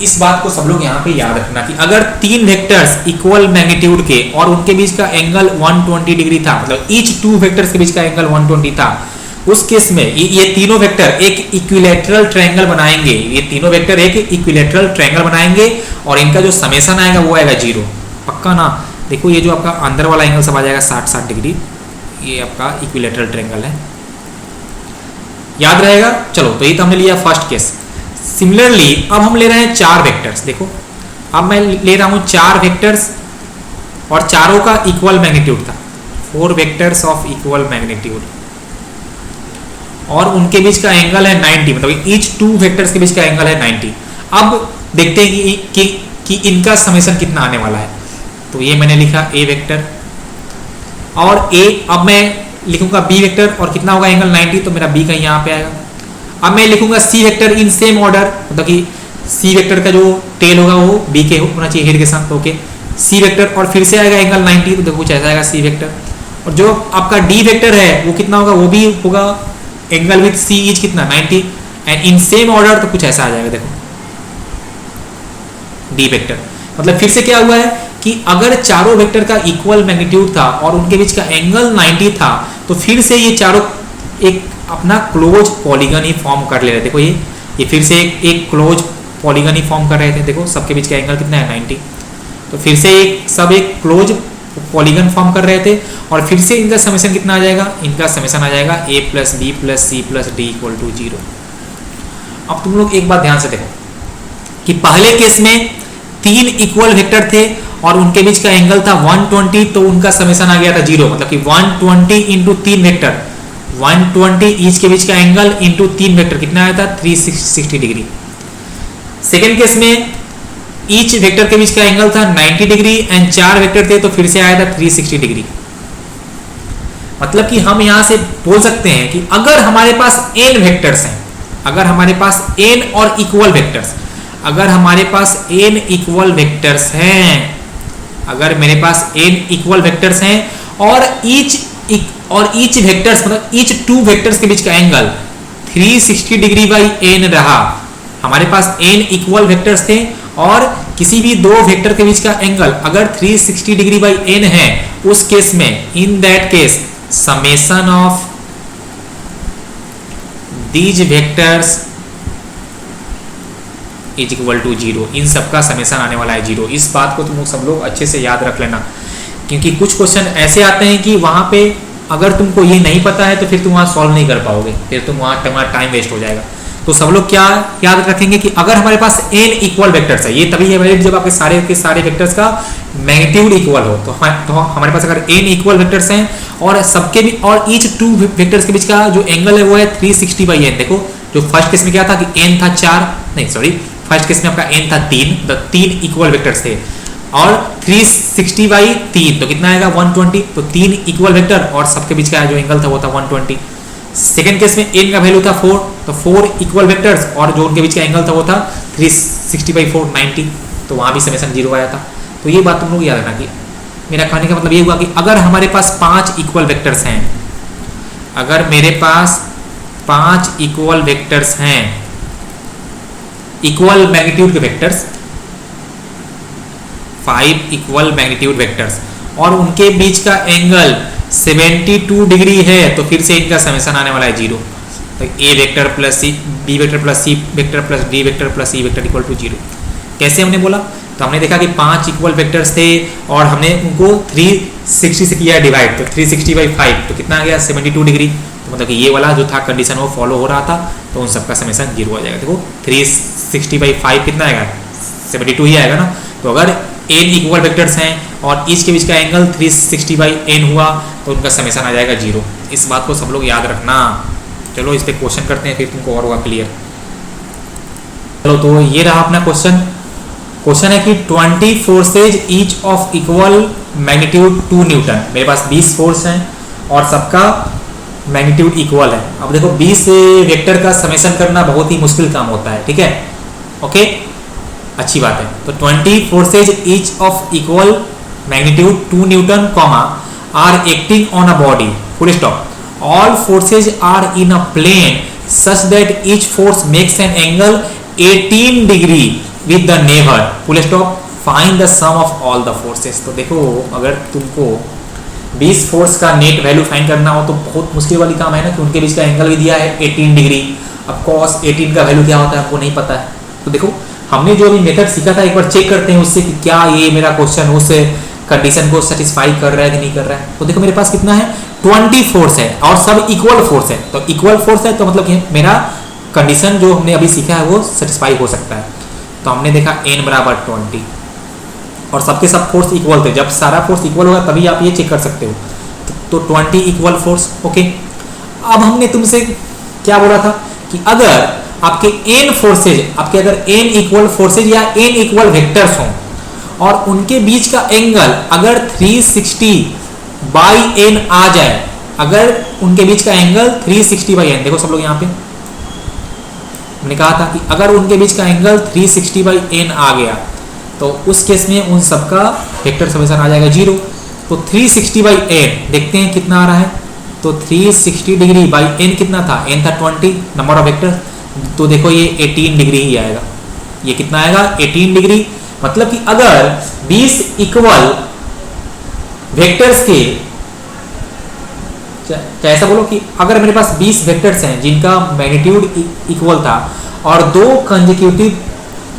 इस बात को सब लोग यहाँ पे याद रखना कि अगर 3 वेक्टर्स इक्वल मैग्नीट्यूड के और उनके बीच का एंगल 120 डिग्री था, मतलब ईच 2 वेक्टर्स के बीच का एंगल 120 था, उस केस में ये तीनों वेक्टर एक इक्विलैटरल ट्रायंगल बनाएंगे, ये तीनों वेक्टर एक इक्विलैटरल ट्रायंगल बनाएंगे और इनका जो समेशन आएगा वो आएगा 0। पक्का ना? देखो ये जो आपका अंदर वाला एंगल सब आ जाएगा 60 डिग्री, ये आपका इक्विलैटरल ट्रायंगल है, याद रहेगा। चलो तो ये तो हमने लिया फर्स्ट केस। सिमिलरली अब हम ले रहे हैं 4 वेक्टर्स। देखो अब मैं ले रहा हूं 4 वेक्टर्स और चारों का इक्वल मैग्नीट्यूड था, 4 वेक्टर्स ऑफ इक्वल मैग्नीट्यूड, और उनके बीच का एंगल है 90, मतलब ईच 2 वेक्टर्स के बीच का एंगल है 90। अब देखते हैं कि इनका समेशन कितना आने वाला है। तो ये मैंने लिखा ए वेक्टर और ए, अब मैं लिखूंगा बी वेक्टर और कितना होगा एंगल 90, तो मेरा बी का यहाँ पे आएगा। अब मैं लिखूंगा C vector in same order, मतलब कि सी वेक्टर का जो टेल होगा वो बी के होना चाहिए हेड के साथ। ओके, सी वेक्टर और फिर से आएगा एंगल 90, तो देखो कुछ ऐसा आएगा सी वेक्टर। और जो आपका डी वेक्टर है वो कितना होगा, वो भी होगा एंगल विथ सी इज कितना 90, एंड इन सेम ऑर्डर तो कुछ ऐसा आ जाएगा। देखो डी वेक्टर, मतलब फिर से क्या हुआ है कि अगर चारों वेक्टर का इक्वल मैग्नीट्यूड था और उनके बीच का एंगल 90 था, तो फिर से ये चारों एक अपना क्लोज पॉलीगन ही फॉर्म कर ले रहे थे। देखो ये फिर से एक क्लोज पॉलीगन ही फॉर्म कर रहे थे। देखो सबके बीच का एंगल कितना है 90, तो फिर से सब एक क्लोज पॉलीगन फॉर्म कर रहे थे और फिर से इनका समेशन कितना आ जाएगा, इनका समेशन आ जाएगा a plus B plus C plus D equal to 0। अब तुम लोग एक बात ध्यान से देखो कि पहले केस में 3 इक्वल वेक्टर थे और उनके बीच का एंगल था 120, तो उनका समेशन आ गया था 0, मतलब कि 120 इंटू 3 वेक्टर, 120 ईच के बीच का एंगल इंटू 3 वेक्टर कितना आया था 360 डिग्री। सेकेंड केस में ईच वेक्टर के बीच का एंगल था 90 डिग्री एंड 4 वेक्टर थे, तो फिर से आया था 360 डिग्री। मतलब कि हम यहां से बोल सकते हैं कि अगर हमारे पास n वेक्टर्स हैं, अगर हमारे पास n और इक्वल वेक्टर्स, अगर हमारे पास n इक्वल वेक्टर्स हैं, अगर मेरे पास n इक्वल वेक्टर्स हैं और ईच वेक्टर्स मतलब ईच 2 वेक्टर्स के बीच का एंगल 360 डिग्री बाई n रहा, हमारे पास n इक्वल वेक्टर्स थे और किसी भी 2 वेक्टर के बीच का एंगल अगर 360 डिग्री बाई n है, उस केस में in that case summation of these vectors is equal to 0। इन सबका समेशन आने वाला है 0। इस बात को तुम लोग सब लोग अच्छे से याद रख लेना, क्योंकि कुछ क्वेश्चन ऐसे आते हैं कि वहां पे अगर तुमको ये नहीं पता है तो फिर तुम वहां सॉल्व नहीं कर पाओगे, फिर तुम वहां तुम्हारा टाइम वेस्ट हो जाएगा। तो सब लोग क्या याद रखेंगे कि अगर हमारे पास n इक्वल वेक्टर्स है, ये तभी है वैलिड जब आपके सारे के सारे वेक्टर्स का मैग्नीट्यूड इक्वल हो। तो हमारे पास अगर n इक्वल वेक्टर्स हैं और सबके भी और ईच 2 वेक्टर्स के बीच का जो एंगल है वो है 360 बाई n। देखो जो फर्स्ट केस में क्या था कि n था 4, नहीं सॉरी फर्स्ट केस में आपका n था 3, तो 3 इक्वल वेक्टर्स थे और 360 बाई 3 तो कितना आएगा 120, तो 3 इक्वल वेक्टर और सबके बीच का जो एंगल था वो था 120। सेकेंड केस में n का वैल्यू था 4, तो 4 इक्वल वेक्टर्स और जो उनके बीच का एंगल था वो था 360 बाई 4 90, तो वहां भी समेशन 0 आया था। तो ये बात तुम लोग याद रखना कि मेरा कहने का मतलब ये हुआ कि अगर हमारे पास 5 इक्वल वेक्टर्स हैं, अगर मेरे पास 5 इक्वल वेक्टर्स हैं, इक्वल मैग्नीट्यूड के वेक्टर्स, 5 इक्वल मैग्नीट्यूड वेक्टर्स और उनके बीच का एंगल 72 डिग्री है, तो फिर से इनका समेशन आने वाला है 0। तो a vector plus c, b vector plus c vector plus D vector plus e vector equal to 0। कैसे हमने बोला, तो हमने देखा कि 5 इक्वल वेक्टर्स थे और हमने उनको 360 से किया डिवाइड, तो 360 बाई 5 तो कितना आ गया 72 डिग्री। तो मतलब कि ये वाला जो था कंडीशन वो फॉलो हो रहा था, तो उन सबका समेशन 0 आ जाएगा। देखो 360 बाई 5 कितना आएगा 72 ही आएगा ना। तो अगर n इक्वल वेक्टर्स हैं और ईच के बीच का एंगल 360 बाई n हुआ तो उनका समेशन आ जाएगा 0। इस बात को सब लोग याद रखना। चलो इस पे क्वेश्चन करते हैं, फिर तुमको और होगा क्लियर। चलो तो ये रहा अपना क्वेश्चन। क्वेश्चन है कि 20 forces each of equal magnitude 2 Newton. मेरे पास 20 फोर्स हैं और सबका मैग्नीट्यूड इक्वल है। अब देखो 20 वेक्टर का समेशन करना बहुत ही मुश्किल काम होता है, ठीक है, ओके, अच्छी बात है। तो 20 forces each of equal magnitude 2 newton comma are acting on a body full stop, all forces are in a plane such that each force makes an angle 18 degree with the neighbour full stop, find the sum of all the forces. तो देखो अगर तुमको 20 force का net value find करना हो तो बहुत मुश्किल वाली काम है ना, कि उनके बीच का एंगल भी दिया है 18 डिग्री। अब cos 18 का वैल्यू क्या होता है आपको नहीं पता है। तो देखो हमने जो अभी मेथड सीखा था, एक बार चेक करते हैं उससे कि क्या ये मेरा क्वेश्चन उस कंडीशन को सेटिस्फाई कर रहा है कि नहीं कर रहा है। तो देखो मेरे पास कितना है 20 फोर्स है और सब इक्वल फोर्स है। तो इक्वल फोर्स है तो मतलब कि मेरा कंडीशन जो हमने अभी सीखा है वो सेटिस्फाई हो सकता है। तो हमने देखा n बराबर 20 और सबके सब फोर्स इक्वल थे। जब सारा फोर्स इक्वल होगा तभी आप ये चेक कर सकते हो। तो 20 इक्वल फोर्स। ओके, अब हमने तुमसे क्या बोला था कि अगर आपके n फोर्सेज, आपके अगर n इक्वल फोर्सेज या n इक्वल वेक्टर्स हों और उनके बीच का एंगल अगर 360 बाई n आ जाए, अगर उनके बीच का एंगल 360 बाई n, देखो सब लोग यहाँ पे हमने कहा था कि अगर उनके बीच का एंगल 360 बाई n आ गया तो उस केस में उन सबका वेक्टर समेशन आ जाएगा 0। तो 360 बाई n देखते हैं कितना आ रहा है। तो 360 डिग्री बाई n कितना था, n था 20 नंबर ऑफ वेक्टर। तो देखो ये 18 डिग्री ही आएगा। ये कितना आएगा 18 डिग्री। मतलब कि अगर 20 इक्वल वेक्टर्स के, क्या ऐसा बोलो कि अगर मेरे पास 20 वेक्टर्स हैं जिनका मैग्नीट्यूड इक्वल था और दो कंसेक्यूटिव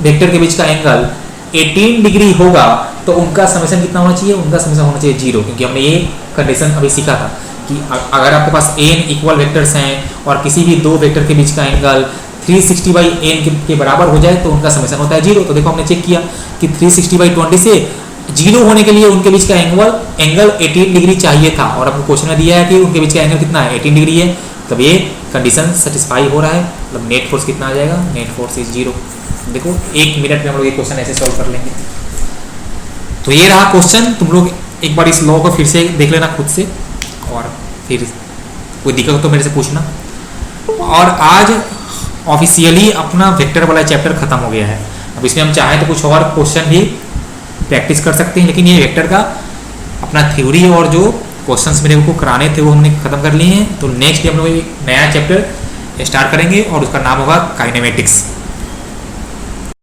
वेक्टर के बीच का एंगल 18 डिग्री होगा तो उनका समेशन कितना होना चाहिए, उनका समेशन होना चाहिए 0। क्योंकि हमने ये कंडीशन अभी सीखा था कि अगर आपके पास n इक्वल वेक्टर्स हैं और किसी भी दो वेक्टर के बीच का एंगल 360 बाई n के बराबर हो जाए तो उनका समेशन होता है 0। तो देखो हमने चेक किया कि 360 बाई 20 से 0 होने के लिए उनके बीच का एंगल 18 डिग्री चाहिए था और आपको क्वेश्चन में दिया है कि उनके बीच का एंगल कितना है 18 डिग्री है। तब ये कंडीशन सेटिस्फाई हो रहा है। मतलब नेट फोर्स कितना आ जाएगा, नेट फोर्स इज 0। देखो 1 मिनट में हम लोग ये क्वेश्चन ऐसे सॉल्व कर लेंगे। तो ये रहा क्वेश्चन। तुम लोग एक बार इस लॉ को फिर से देख लेना खुद से और फिर कोई दिक्कत हो तो मेरे से पूछना। और आज ऑफिशियली अपना वेक्टर वाला चैप्टर खत्म हो गया है। अब इसमें हम चाहें तो कुछ और क्वेश्चन भी प्रैक्टिस कर सकते हैं, लेकिन ये वेक्टर का अपना थ्योरी और जो क्वेश्चंस मेरे को कराने थे वो हमने खत्म कर लिए हैं। तो नेक्स्ट डे हम लोग एक नया चैप्टर स्टार्ट करेंगे और उसका नाम होगा काइनेमेटिक्स।